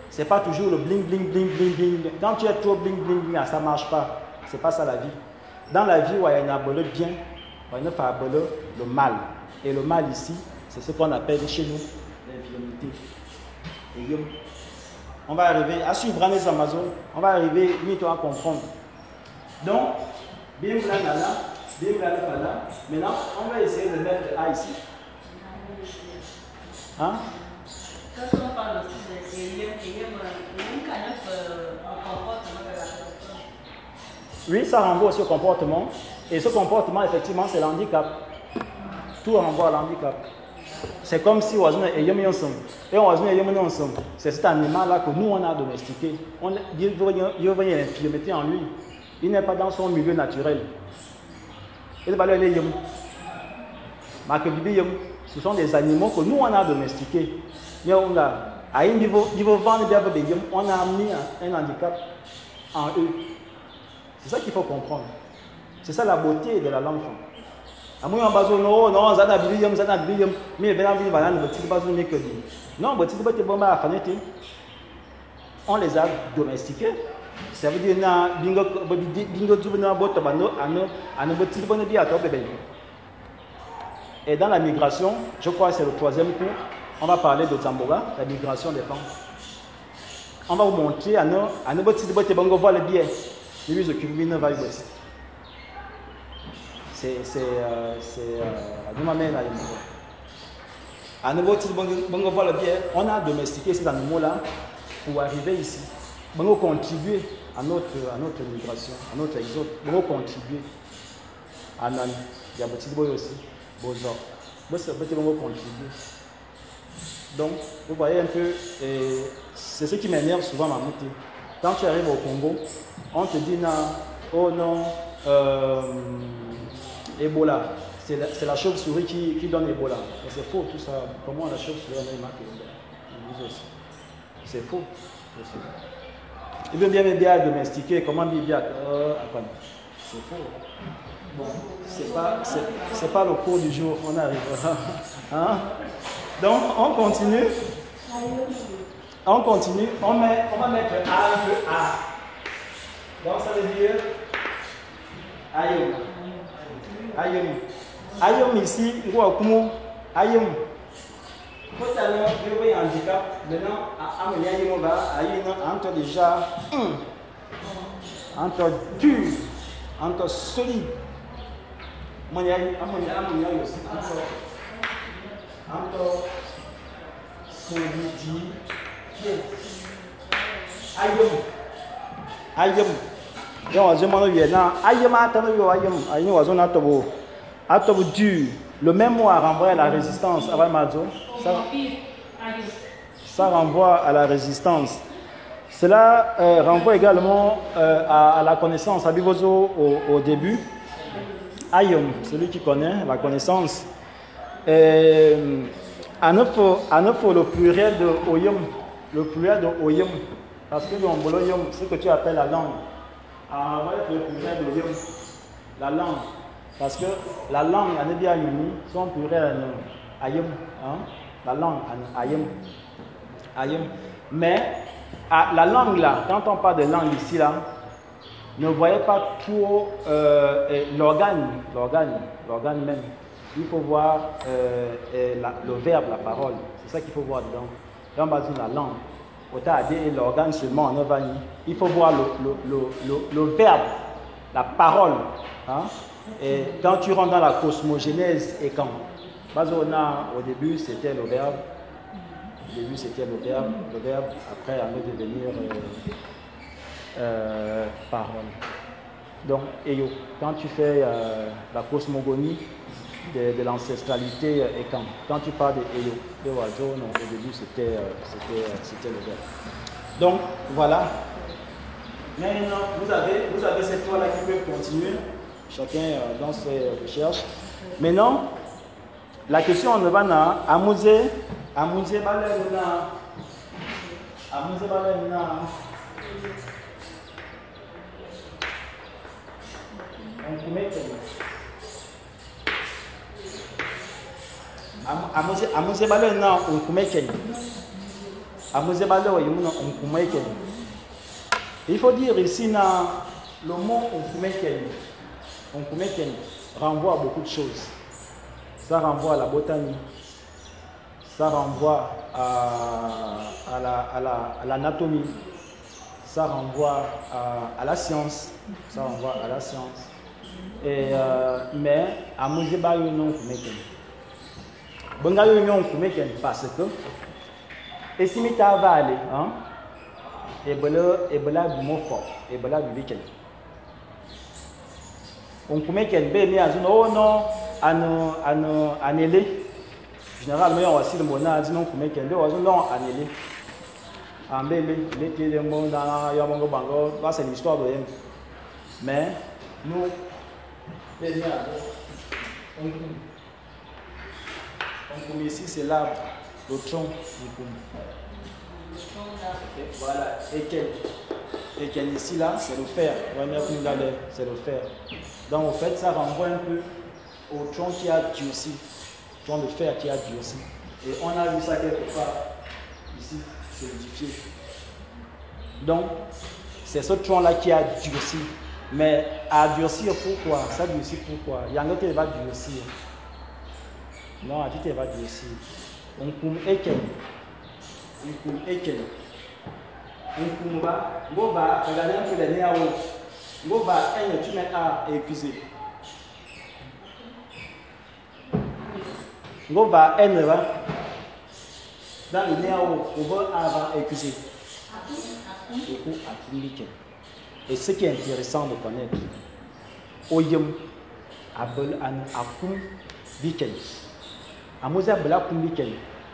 C'est pas toujours le bling bling bling bling bling. Quand tu es trop bling bling bling, ça marche pas. C'est pas ça la vie. Dans la vie, il y a un abolo bien, il y a un abolo le mal. Et le mal ici, c'est ce qu'on appelle chez nous l'infirmité. Et on va arriver à suivre les Amazones, on va arriver à comprendre. Donc, bien là. Maintenant, on va essayer de mettre A ici. Hein? Quand on parle aussi de comportement de la personne. Oui, ça renvoie aussi au comportement. Et ce comportement, effectivement, c'est l'handicap. Tout renvoie à l'handicap. C'est comme si on est ensemble. Et on est ensemble. C'est cet animal-là que nous, on a domestiqué. Il veut une infirmité en lui. Il n'est pas dans son milieu naturel. Ce sont des animaux que nous, on a domestiqués. On a mis un handicap en eux. C'est ça qu'il faut comprendre. C'est ça la beauté de la langue. Non, on les a domestiqués. Ça veut dire et dans la migration, je crois que c'est le 3e cours, on va parler de Zamboga, la migration des femmes. On va vous montrer à nous voir le biais. On a domestiqué ces animaux-là pour arriver ici. On va contribuer à notre migration, à notre exode. On va contribuer à Nani. Il y a beaucoup aussi. Donc, vous voyez un peu, c'est ce qui m'énerve souvent, Mamouti. Quand tu arrives au Congo, on te dit oh non, Ebola, c'est la chauve-souris qui donne Ebola. Et c'est faux tout ça. Comment la chauve-souris a marqué Ebola? C'est faux. Il veut bien domestiquer, comment bien c'est faux. Bon, c'est pas le cours du jour, on arrivera. Hein? Donc, on continue. On va mettre A. Donc, ça veut dire Ayom ici, Ayom. Quand tu as un handicap, maintenant, entre déjà, entre dur, entre solide. Entre solidité. Ayom. Le même mot renvoie à la résistance. Ça renvoie à la résistance. Cela renvoie également à la connaissance. Abibozo au début. Ayom, celui qui connaît la connaissance. À neuf, le pluriel de Oyom. Le pluriel de Oyom. Parce que dans Bolo Yom, ce que tu appelles la langue, on va être le pluriel de Yom, la langue. Parce que la langue, en Ebia Yumi, son pluriel en Ayem. Hein? La langue en Ayem. Mais la langue là, quand on parle de langue ici là, ne voyez pas trop l'organe même. Il faut voir le verbe, la parole. C'est ça qu'il faut voir dedans. Dans la langue, l'organe seulement en Ovani. Il faut voir le verbe, la parole. Hein? Et quand tu rentres dans la cosmogénèse et quand au début c'était le verbe. Au début c'était le verbe, après on va devenir parole. Donc, Eyo, quand tu fais la cosmogonie de l'ancestralité et quand tu parles de Eyo, de oiseaux, au début c'était le verbe. Donc, voilà. Maintenant, vous avez cette toile là qui peut continuer, chacun dans ses recherches. Maintenant, la question on va na Amuse Balenina. Amuse Balenina il faut dire ici le mot Onkumeken renvoie à beaucoup de choses. Ça renvoie à la botanique, ça renvoie à l'anatomie, ça renvoie à la science, Et, mais à Mouzeba non Kumeken. Bongayo non Kumeken parce que et si mita va aller, hein, et bela du mot fort, et bela du week-end. On Kumeken be mi azun oh non anélé. Généralement on va si le mot na dit non Kumeken be azun non anélé. Ambele l'été de monde dans Yamongo Bango, c'est l'histoire de M. Mais nous on ici c'est l'arbre, le tronc. Voilà, et quel ici là, c'est le fer. C'est le fer. Donc en fait, ça renvoie un peu au tronc qui a durci, tronc de fer qui a durci. Et on a vu ça quelque part ici, solidifié. Donc c'est ce tronc là qui a durci. Mais à durcir pourquoi? Ça durcit pourquoi? Il y a un autre qui va durcir. Non, à tout va durcir. On coupe eken. On va regarder un peu les néa. On va tu mets à épuiser. On va dans le néa on va épuiser. Et ce qui est intéressant de connaître, Oyem Abel an Akum Weekend. Amuza Bela Kum Weekend.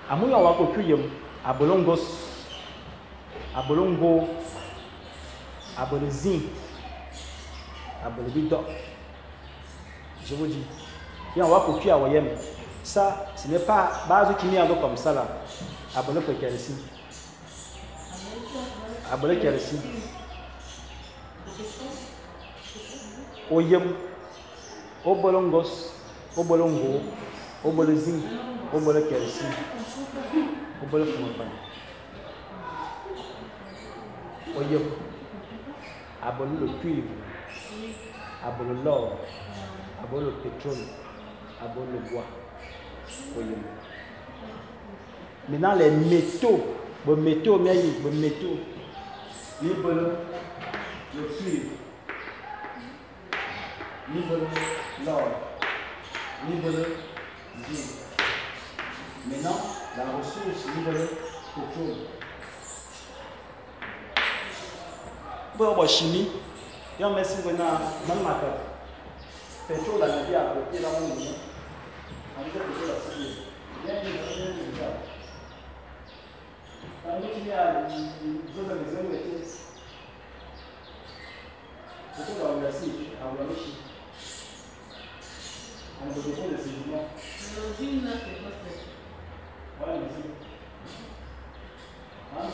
Amuya Wako Kuyem, Abolongos, Abolongo, Abolezin, Abolido. Je vous dis, il y a un Wako Kuya Wayem. Ça, ce n'est pas base qui m'y comme ça là. Abolo Pekelsi. Abolo Kelsi. Oyem, Obolongos, Obolongo, Obolezin, Obolokelsi, Obolofumafan. Oyem, Abolo le cuivre, Abolo l'or, Abolo le pétrole, Abolo le bois. Oyem. Maintenant les métaux, les métaux, le cuivre. Niveau l'or, niveau le zinc. Maintenant, la ressource, niveau le pétrole. Pour la chimie, il y a un messie qui est dans le matin. Pétrole, la vie a bloqué dans le monde. On dit que pétrole a sauvé. Il y a une chose. Quand il y a une zone de maison, c'est pour la université, à Ouamichi. On a besoin de sédiments. L'origine, là, c'est quoi ça? Voilà, l'usine. Hein?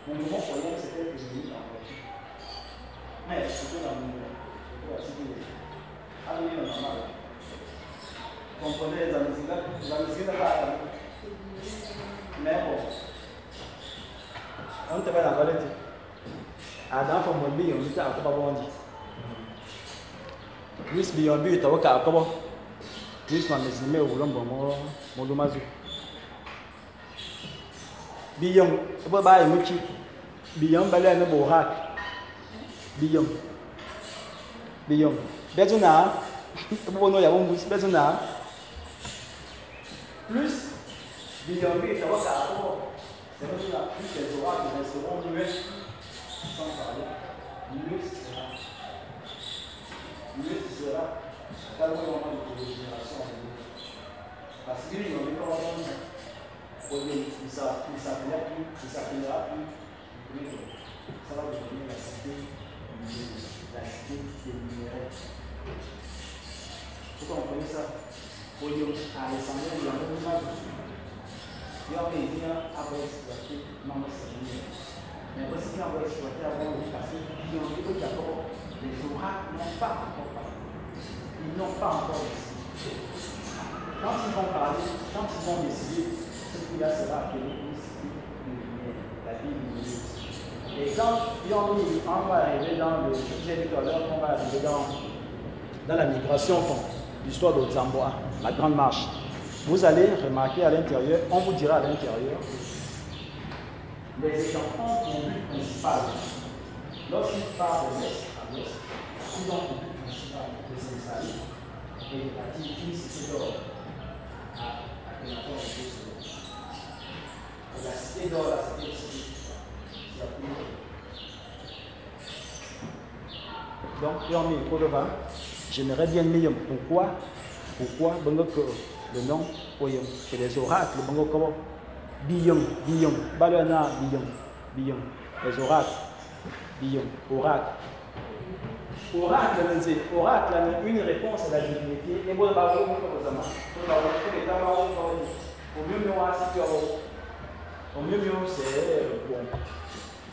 Mon mouvement foyer, c'était que je venais dans la voiture. Mais c'était dans mon mouvement. Allez, normal. Comprenez les amis, la musique n'est pas à mais bon. On te va dans la valette. Adam from one billion, you can't come on. This beyond be to work out. This one is me who lumber more Molumazu. Beyond, what by Muchi? Beyond Balana Borak. Beyond. Better now. Bon, il y a un boost, better now. Plus, beyond be to work out. C'est vrai que plus les oracles resteront muets sans parler. Mieux sera dans le moment de génération. Parce qu'il y a une information. Il s'appellera plus. Ça va devenir la cité numérique. Pourquoi on connaît ça? Pour dire à l'Assemblée, il y a un mouvement dessus. Il y a un pays qui a exploité, non, c'est génial. Mais aussi, qui a exploité avant le passé, qui ont dit que d'abord, les oracles n'ont pas encore parlé. Ils n'ont pas encore décidé. Quand ils vont parler, quand ils vont décider, ce qu'il y a sera appelé la Bible. Et quand on va arriver dans le, j'ai dit tout à l'heure qu'on va arriver dans la migration, l'histoire de Zamboa, la grande marche. Vous allez remarquer à l'intérieur, on vous dira à l'intérieur, les enfants ont but principal. Lorsqu'ils partent de l'Est à l'Ouest, ils ont pour but principal de s'installer et d'activer une cité d'or à Akhenaton et Solo. La cité d'or, la cité de Sidi, c'est appelé. Donc, j'aimerais bien mieux. Pourquoi le nom Oyom, c'est les oracles, Biyom, Balana, Biyom, les oracles, Biyom, oracle. Oracle, une réponse à la divinité. Et bon,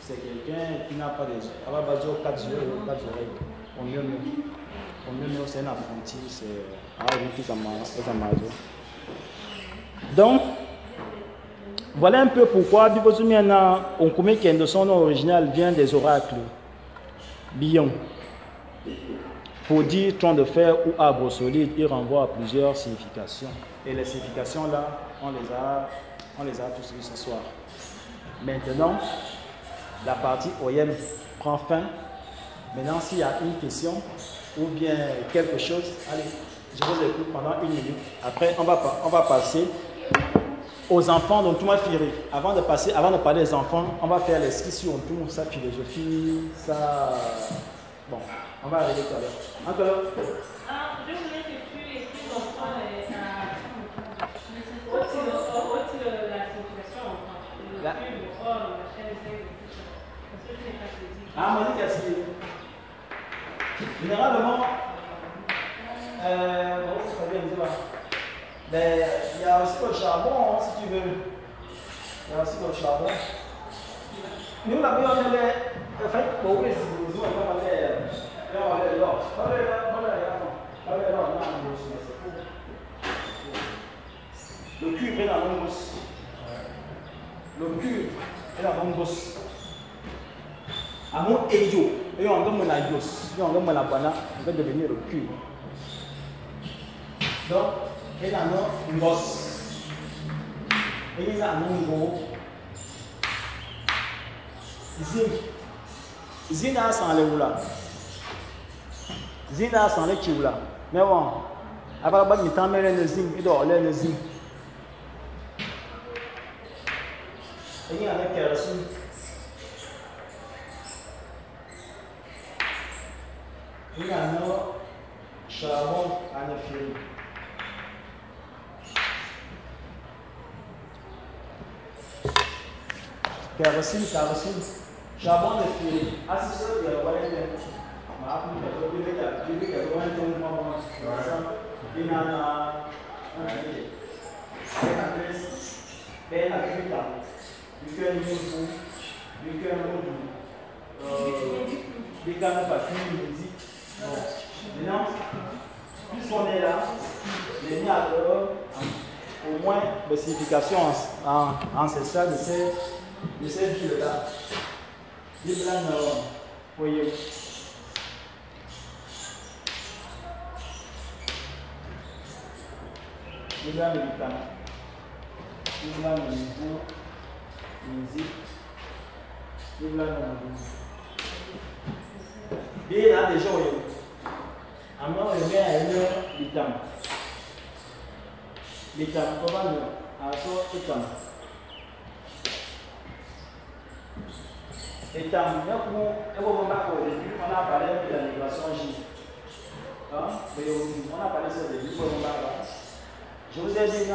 c'est quelqu'un qui n'a pas des quatre oreilles. Au mieux, c'est un apprenti, c'est un. Donc, voilà un peu pourquoi on commet que son nom original vient des oracles. Biyom. Pour dire tronc de fer ou arbre solide, il renvoie à plusieurs significations. Et les significations là, on les a tous vues ce soir. Maintenant, la partie Oyem prend fin. Maintenant, s'il y a une question ou bien quelque chose, allez, je vous écoute pendant 1 minute. Après, on va passer aux enfants, donc tout le monde firé. Avant de parler des enfants, on va faire l'esquisse sur tout, sa philosophie, ça. Bon, on va arriver tout à l'heure. Encore. Je voulais que tu expliques l'enfant la situation, le film, la chaîne, parce que je n'ai pas saisi. Ah, moi, je dis généralement, mais il y a aussi le charbon, si tu veux. Il y a aussi le charbon. Nous, là-bas, on est fait pour ouvrir si vous avez le cuivre est dans mon mousse. Le cuivre est dans mon mousse. À mon eyo, et on donne la yos, et on donne la bana, on va devenir le cuivre. Donc, il y a un boss. Et il y a un gros. Zina sans les oula. Zina sans les chioula. Mais bon, après le temps, il y a un zing, il doit aller le zing. Et il y a un kérosène. Il y a un charbon à la fille. Kérosène. Charbon de fille. Ah, c'est ça, il y a un il y a Maintenant, puisqu'on est là, les mis à l'heure, au moins de signification ancestrale de ces villes-là. Villes-là, voyez. Villes-là, militaires. Villes-là, militaires. Musique. Villes-là, militaires. Et là, déjà, alors, il y a un litam. Litam, comment nous avons litam. Litam, on a parlé de la migration J. On a parlé de ça depuis. Je vous ai dit,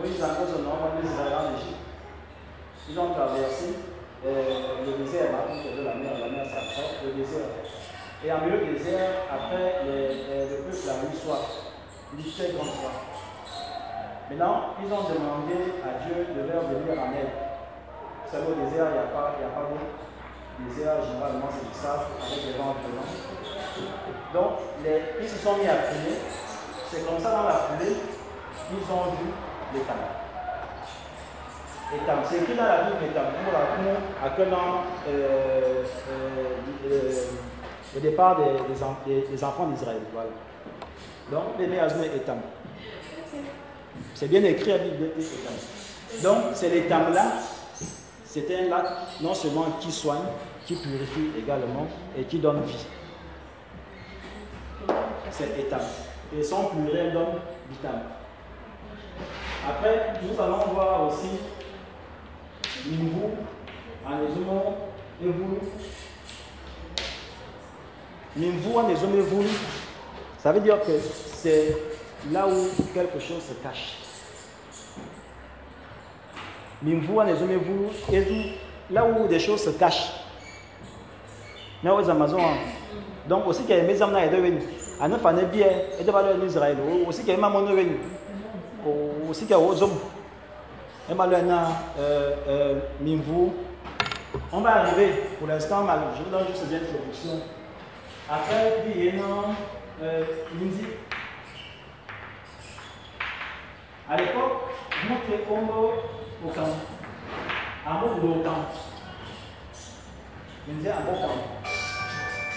Moïse a cause au nom des Israéliens d'Égypte. Ils ont traversé le désert, de la mer Sacrée, le désert. Et en milieu du désert, après, le peuple a eu soif, une très grande soif. Maintenant, ils ont demandé à Dieu de leur venir en aide. Vous savez, au désert, il n'y a pas d'eau. Le désert, généralement, c'est du sable avec les vents violents. Donc, ils se sont mis à prier. C'est comme ça, dans la foulée, ils ont vu l'étang. C'est écrit dans la Bible, l'étang, pour à quel an le départ des enfants d'Israël. Voilà. Donc, les Néazoué étam. C'est bien écrit à la Bible, étam. Donc, c'est l'étam-là. C'est un lac non seulement qui soigne, qui purifie également et qui donne vie. C'est étam. Et son pluriel donne vitam. Après, nous allons voir aussi Nimbu, Anézumon et Voulou. Nimbu, Anézumon et Voulou, ça veut dire que c'est là où quelque chose se cache. Nimbu, Anézumon et Voulou, et là où des choses se cachent. Mais aux Amazones. Donc, aussi qu'il y a des maisons là, à ne pas bien, et de valeur en Israël, aussi qu'il y a des mamans, aussi qu'il y a des hommes. Et maintenant, on va arriver pour l'instant, je vous donne juste une introduction. Après, il y a Lindsay. À l'époque, nous créons au camp. Un mot de camp. Lindsay, un beau camp.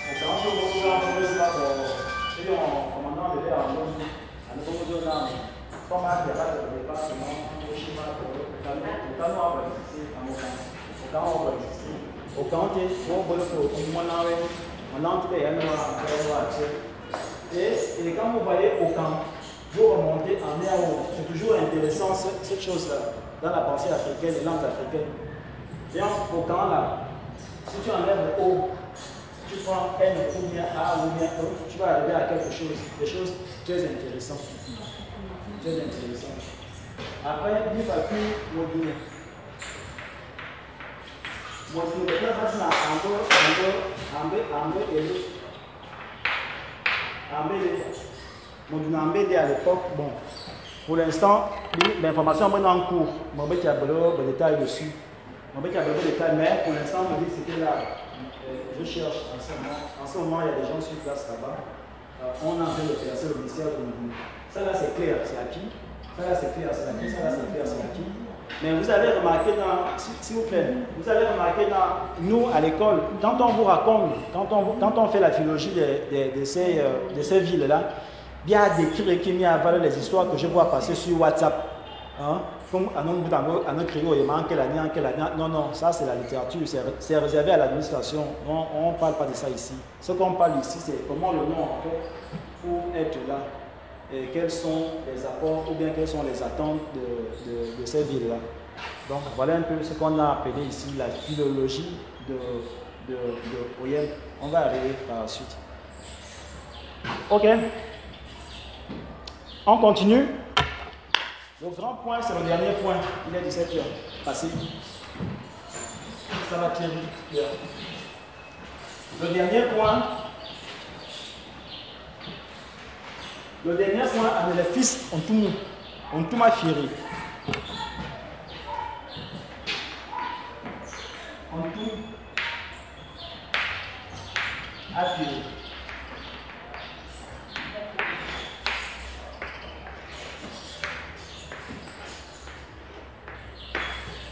Au camp, je vous commandant de l'air en Londres, à nouveau de l'âme. Comme il n'y a pas de département, au camp, on va exister à mon camp. Au camp, on va exister. Au camp, on entre et et quand vous voyez au camp, vous remontez en mer, c'est toujours intéressant cette chose-là, dans la pensée africaine, les langues africaines. Et au camp, là, si tu enlèves O, tu prends N ou bien A ou bien E, tu vas arriver à quelque chose, des choses très intéressantes. Très intéressantes. Après, il va plus moduler. Moduler, là, c'est un peu à l'époque, bon, pour l'instant, l'information est en cours. Je vais vous des détails dessus. Mais pour l'instant, on me dit que c'était là. Je cherche en ce moment, il y a des gens sur place là-bas. On a en train de faire le ministère de Moudou. Ça là, c'est clair, c'est acquis. Ça là, c'est clair, c'est acquis. Ça là, c'est clair, c'est acquis. Mais vous avez remarqué s'il vous plaît, vous avez remarqué nous à l'école, quand on vous raconte, quand on fait la philologie de ces villes-là, il y a des écrits qui mis à valeur les histoires que je vois passer sur WhatsApp. Hein? Comme à notre créneau, il manque quelle année. Non, ça c'est la littérature, c'est réservé à l'administration. On ne parle pas de ça ici. Ce qu'on parle ici, c'est comment le nom en fait pour être là. Et quels sont les apports ou bien quelles sont les attentes de ces villes-là. Donc voilà un peu ce qu'on a appelé ici la philologie de Oyel. On va arriver par la suite. Ok. On continue. Le grand point, c'est le dernier point. Il est 17h. Passé. Ça va tirer vite. Le dernier point. Le dernier point, les fils ont tout m'a firé. On tout a firé.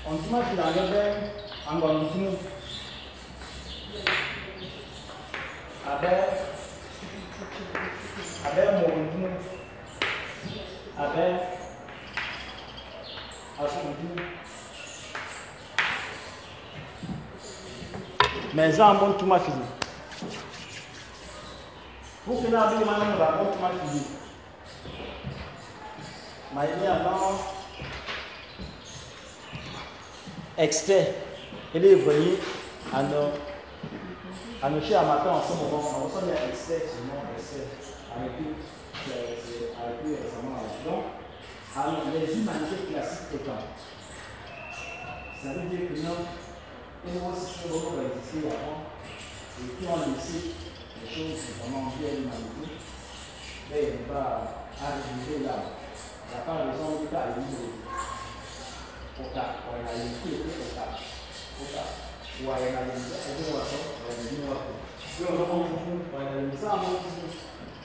On tout m'a firé en levant en Guadeloupe. Avec mon avec mais ça monte tout ma fille. Pour que la vie madame la monte ma fille. Ma idée alors extrait elle est venue à nos chers matin en ce moment on reçoit un extrait sinon extrait avec lui récemment donc alors les humanités classiques étant ça veut dire que non et aussi sur le monde existé avant et qui ont laissé les choses vraiment bien l'humanité mais il n'est pas arrivé là il n'y a pas raison de pas arriver au cas où il a une qui était au cas où il a une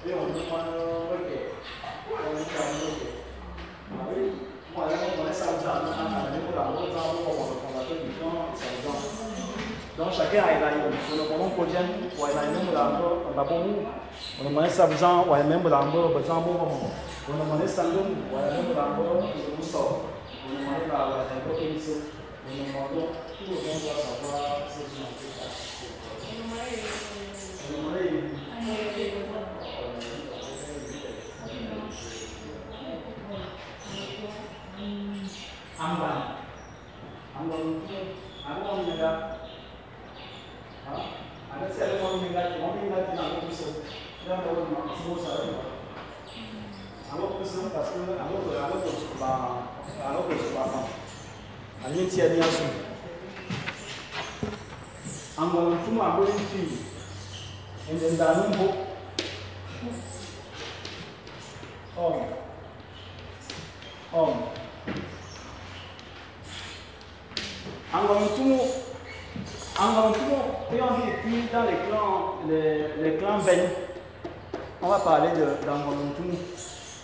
et on peut prendre un requête. On peut prendre un requet. Oui, moi, on est ça, donc chacun a une on peut dire, on a même l'ambre, on a bon, on a ça besoin, on a même l'ambre, besoin bon, on a monnaie sandum, on a même l'ambre, on sort, on a monnaie la récolte, on a monnaie tout le monde doit savoir ce que les clans Beni. On va parler d'Angolantou.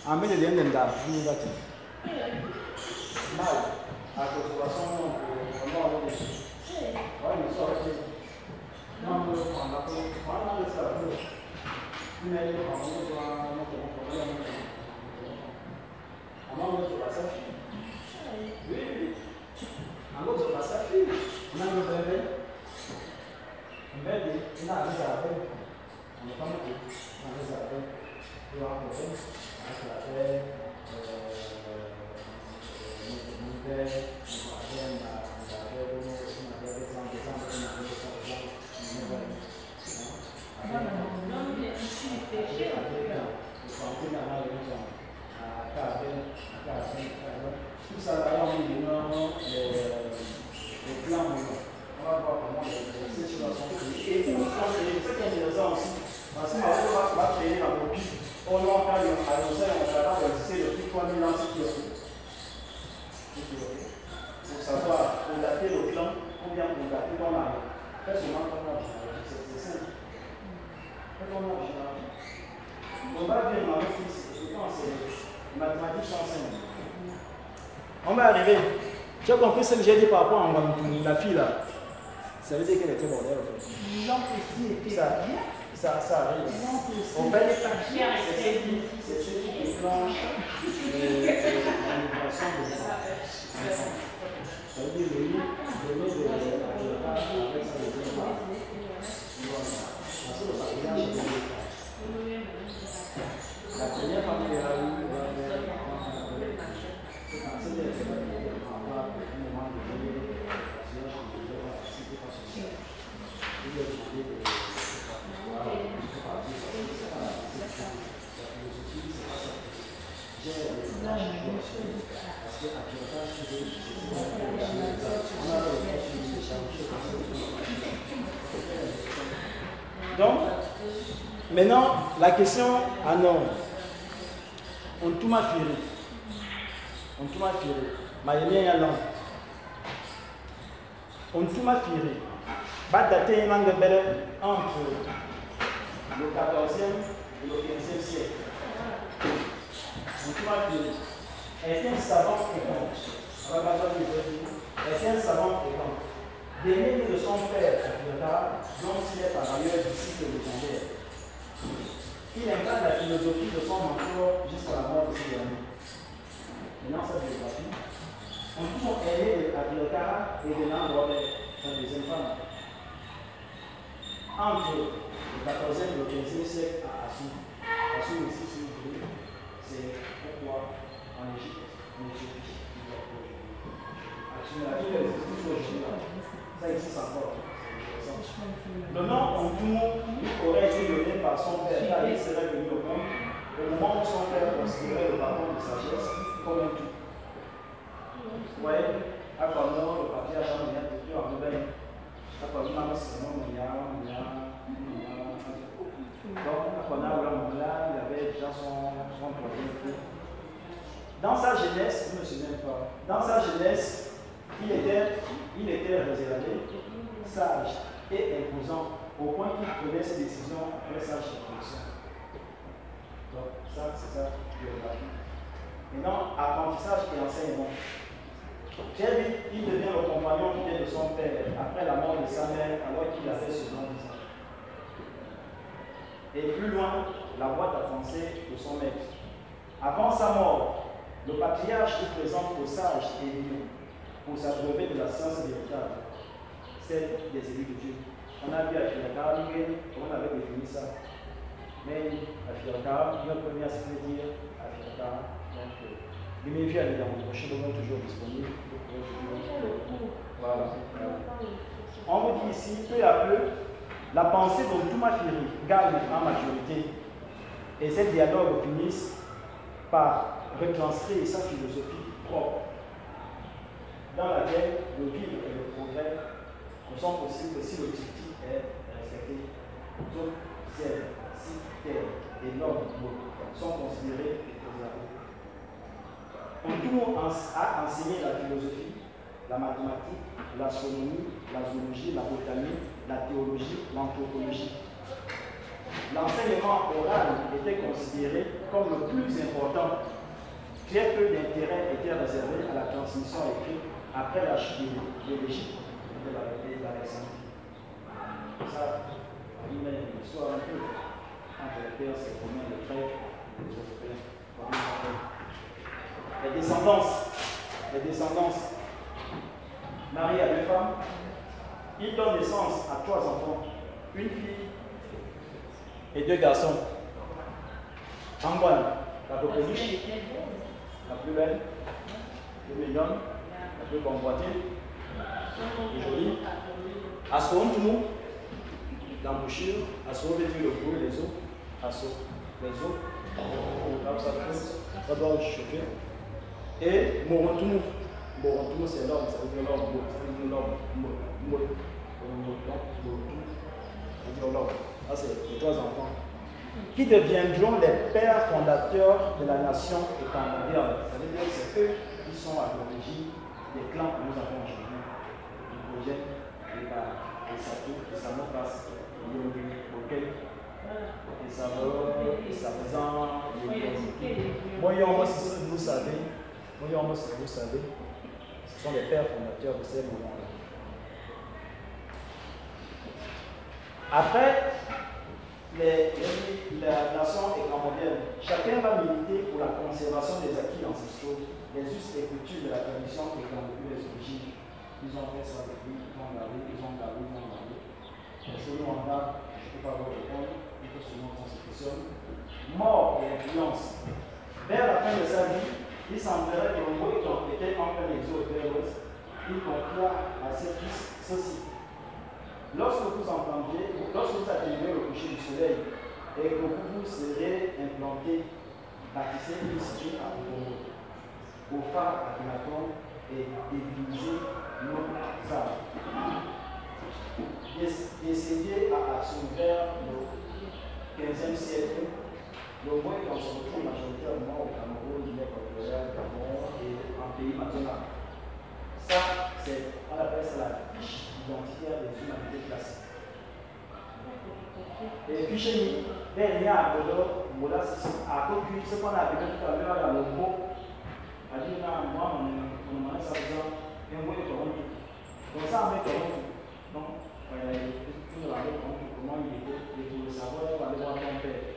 En 2022, nous avons mal à cause de la façon dont on va arriver. Tu as compris ce que j'ai dit par rapport à la fille là? Ça veut dire qu'elle était bordée en fait. Ça arrive. En fait, c'est ce qui déclenche l'immigration des enfants. Ça veut dire donner avec sa la première famille est là où donc, maintenant, la question, ah non, On tout m'a firé. On tout m'a firé. Ma yémien y a l'homme. On tout m'a firé. Bat daté une langue belle entre le 14e et le 15e siècle. On tout m'a firé. Est un savant fécond. Est un savant fécond. L'aîné de son père, dont il est par ailleurs disciple légendaire. Il incarne la philosophie de son mentor jusqu'à la mort de ses amis. Maintenant, sa biographie. En tout son aîné de Abiotara et de Nandrobert, sa deuxième femme. Entre le 14e et le 15e siècle à Assou. Assou ici, si vous voulez, c'est pourquoi en Égypte, en Éthiopie, Assou, la ville existe toujours aujourd'hui. Ça existe encore. Le nom Ontou aurait été donné par son père car il serait venu au monde au moment où son père considérait le bâton de sagesse comme un tout. Vous voyez, à quoi le papier a jamais été plus en rebelle. À quoi nous avons ce nom, donc, à quoi il avait déjà son projet. Dans sa jeunesse, je ne me souviens pas, dans sa jeunesse, il était réservé, sage et imposant au point qu'il prenait ses décisions après sage réflexion. Donc, ça, c'est ça, biographie. Maintenant, apprentissage et enseignement. Très vite, il devient le compagnon fidèle de son père après la mort de sa mère, alors qu'il avait seulement 10 ans. Et plus loin, la boîte à français de son maître. Avant sa mort, le patriarche se présente aux sages et lions pour s'abreuver de la science véritable, celle des élus de Dieu. On a vu à Firakara, comment on avait défini ça. Mais à Firakara, notre premier à se dire à Firakara. Donc, les méfies à l'évidemment, je suis toujours disponible. Voilà. On vous dit ici, peu à peu, la pensée de Touma Firi gagne en maturité. Et ces dialogues finissent par retranscrire sa philosophie propre, dans laquelle le vivre et le progrès ne sont possibles que si l'objectif est respecté. Donc, ciel, si, terre et l'homme sont considérés et préservés. Ontou a enseigné la philosophie, la mathématique, l'astronomie, la zoologie, la botanique, la théologie, l'anthropologie. L'enseignement oral était considéré comme le plus important. Très peu d'intérêt était réservé à la transmission écrite après la chute de l'Égypte et de l'Alexandrie. Ça, il met l'histoire un peu entre les Perses, les Romains, les Grecs, les Européens. Les descendances. Marie a 2 femmes. Il donne naissance à 3 enfants, une fille et 2 garçons. Angwan, la coqueluche, la plus belle, la plus mignonne, la plus convoitée, et jolie. Assoum Toumou, l'embouchure, Assoum veut dire le bruit, les os, Assoum, les os, ça doit chauffer. Et Morontoumou, Morontoumou c'est l'homme, ça veut dire l'homme, ça veut dire l'homme, ça c'est les 3 enfants qui deviendront les pères fondateurs de la nation étant moderne. Ça veut dire que c'est eux qui sont à l'origine des clans que nous avons aujourd'hui. Les projets, les Sato, les Samokas, les Oké, les Saveurs, les Savazans, les Moyons, si vous savez, ce sont les pères fondateurs de ces mouvements-là. Après, la nation est moderne. Chacun va militer pour la conservation des acquis ancestraux, les us et coutumes de la tradition et depuis les origines. Ils ont fait ça depuis, ils ont gardé. Selon le mandat, je ne peux pas vous répondre, il faut selon la constitution. Mort et influence. Vers la fin de sa vie, il semblerait que le mot était en plein exode vers l'ouest. Il conclua à ses fils ceci. Lorsque vous atteindrez le coucher du soleil et que vous serez implanté, bâtissez une cité à Ouro, au phare à Akhenaton et divisez nos âmes. Décédé à Aksum vers le 15e siècle, Le moins qu'on se retrouve majoritairement au Cameroun, Guinée équatoriale, Gabon et en pays maintenant. Ça, on appelle ça la fiche identitaire des humanités classiques. Et puis chez nous, il y a à côté, ce qu'on a appelé tout à l'heure dans le mot, a dit là, moi, on m'a dit ça, il y a un mot de Toronto. Donc ça, on met Toronto. Donc, comment il était, et pour le savoir, on va aller voir ton père.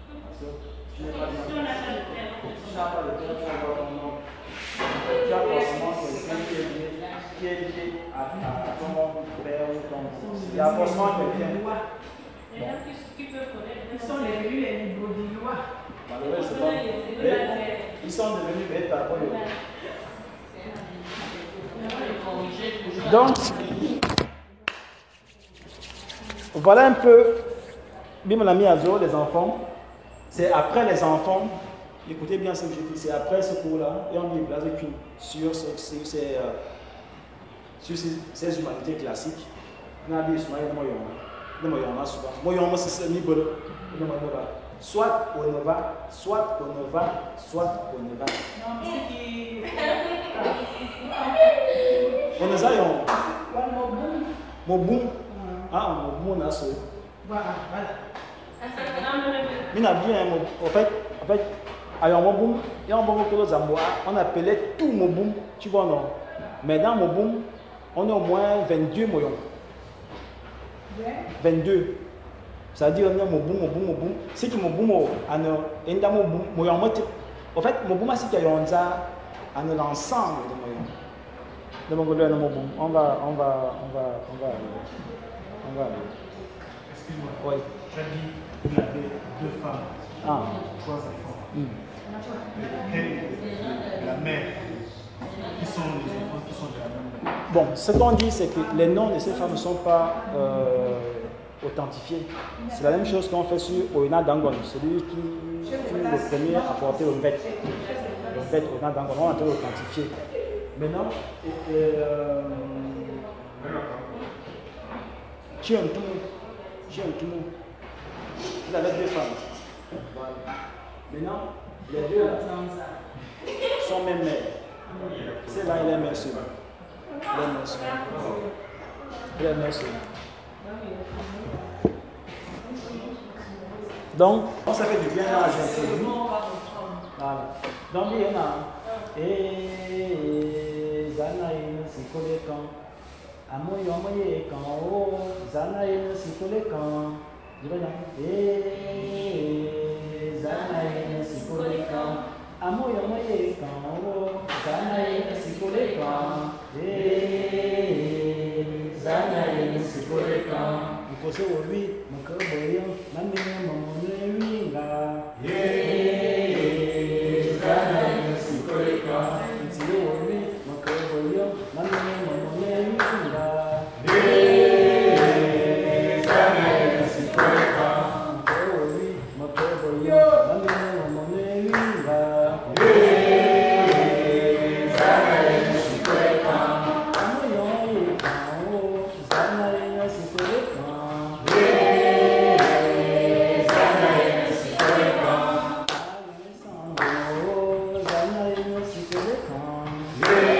Parce que tu n'es pas bien. Tu n'as pas de père, tu vas voir ton nom. Tu as forcément quelqu'un qui est lié à ton père ou ton fils. Il y a forcément quelqu'un. Les gens qui peuvent connaître. Ils sont les rues et les Brodillois. Ils sont devenus bêta. Donc, voilà un peu, Bim l'a mis à jour, les enfants. C'est après les enfants, écoutez bien ce que je dis, c'est après ce cours-là, et on dit sur ces humanités classiques. On a dit soit on ne va, soit on ne va, soit on ne va. On nous a eu mon boum. Ah, mon boum, on a ce. Voilà. Il a bien, en fait, alors mon boum, et en bon on appelait tout mon boum, tu vois, non. Mais dans mon boum, on est au moins 22 moyens. 22. C'est-à-dire, on a mon boum. C'est que mon boum, en fait, mon boum, c'est qu'il y a l'ensemble de moyens. De mon côté, on va aller. Excuse-moi. Oui. Tu as dit qu'il y avait 2 femmes, 3 enfants. Et la mère, qui sont les enfants qui sont de la même mère? Bon, ce qu'on dit, c'est que les noms de ces femmes ne sont pas authentifiés. C'est la même chose qu'on fait sur Oina Dangon, celui qui fut le premier à porter le vêt. Le vêt Oina Dangon, on a été authentifié. Maintenant, tu as un tout. Il avait 2 femmes. Voilà. Maintenant, les 2 là sont même mères. C'est là il est mère seule. Il est mère seule. Donc, on s'est fait du bien à l'Argentine. Voilà. Donc, il y en a. Et Zanaïn, c'est collé quand. Amoyo moye quand. Oh, Zanaïn, c'est collé quand. Je vais dire. Et Zanaïn, c'est collé quand. Amoyo moye quand. Oh, Zanaïn, c'est collé quand. Et Zanaïn, c'est collé quand. Il faut se ouvrir, mon cœur voyant, ma mère, mon ringa. Zanaïn, c'est collé quand. Il faut se ouvrir, mon cœur voyant, ma mère, mon ringa. Zanaïn, c'est collé quand. Mon cœur voyant, ma mère, mon ringa. Zanaïn, c'est collé quand. Amoyo quand. Zanaïn, c'est collé quand. Zanaïn, c'est collé quand. Zanaïn, c'est collé quand. Zanaïn,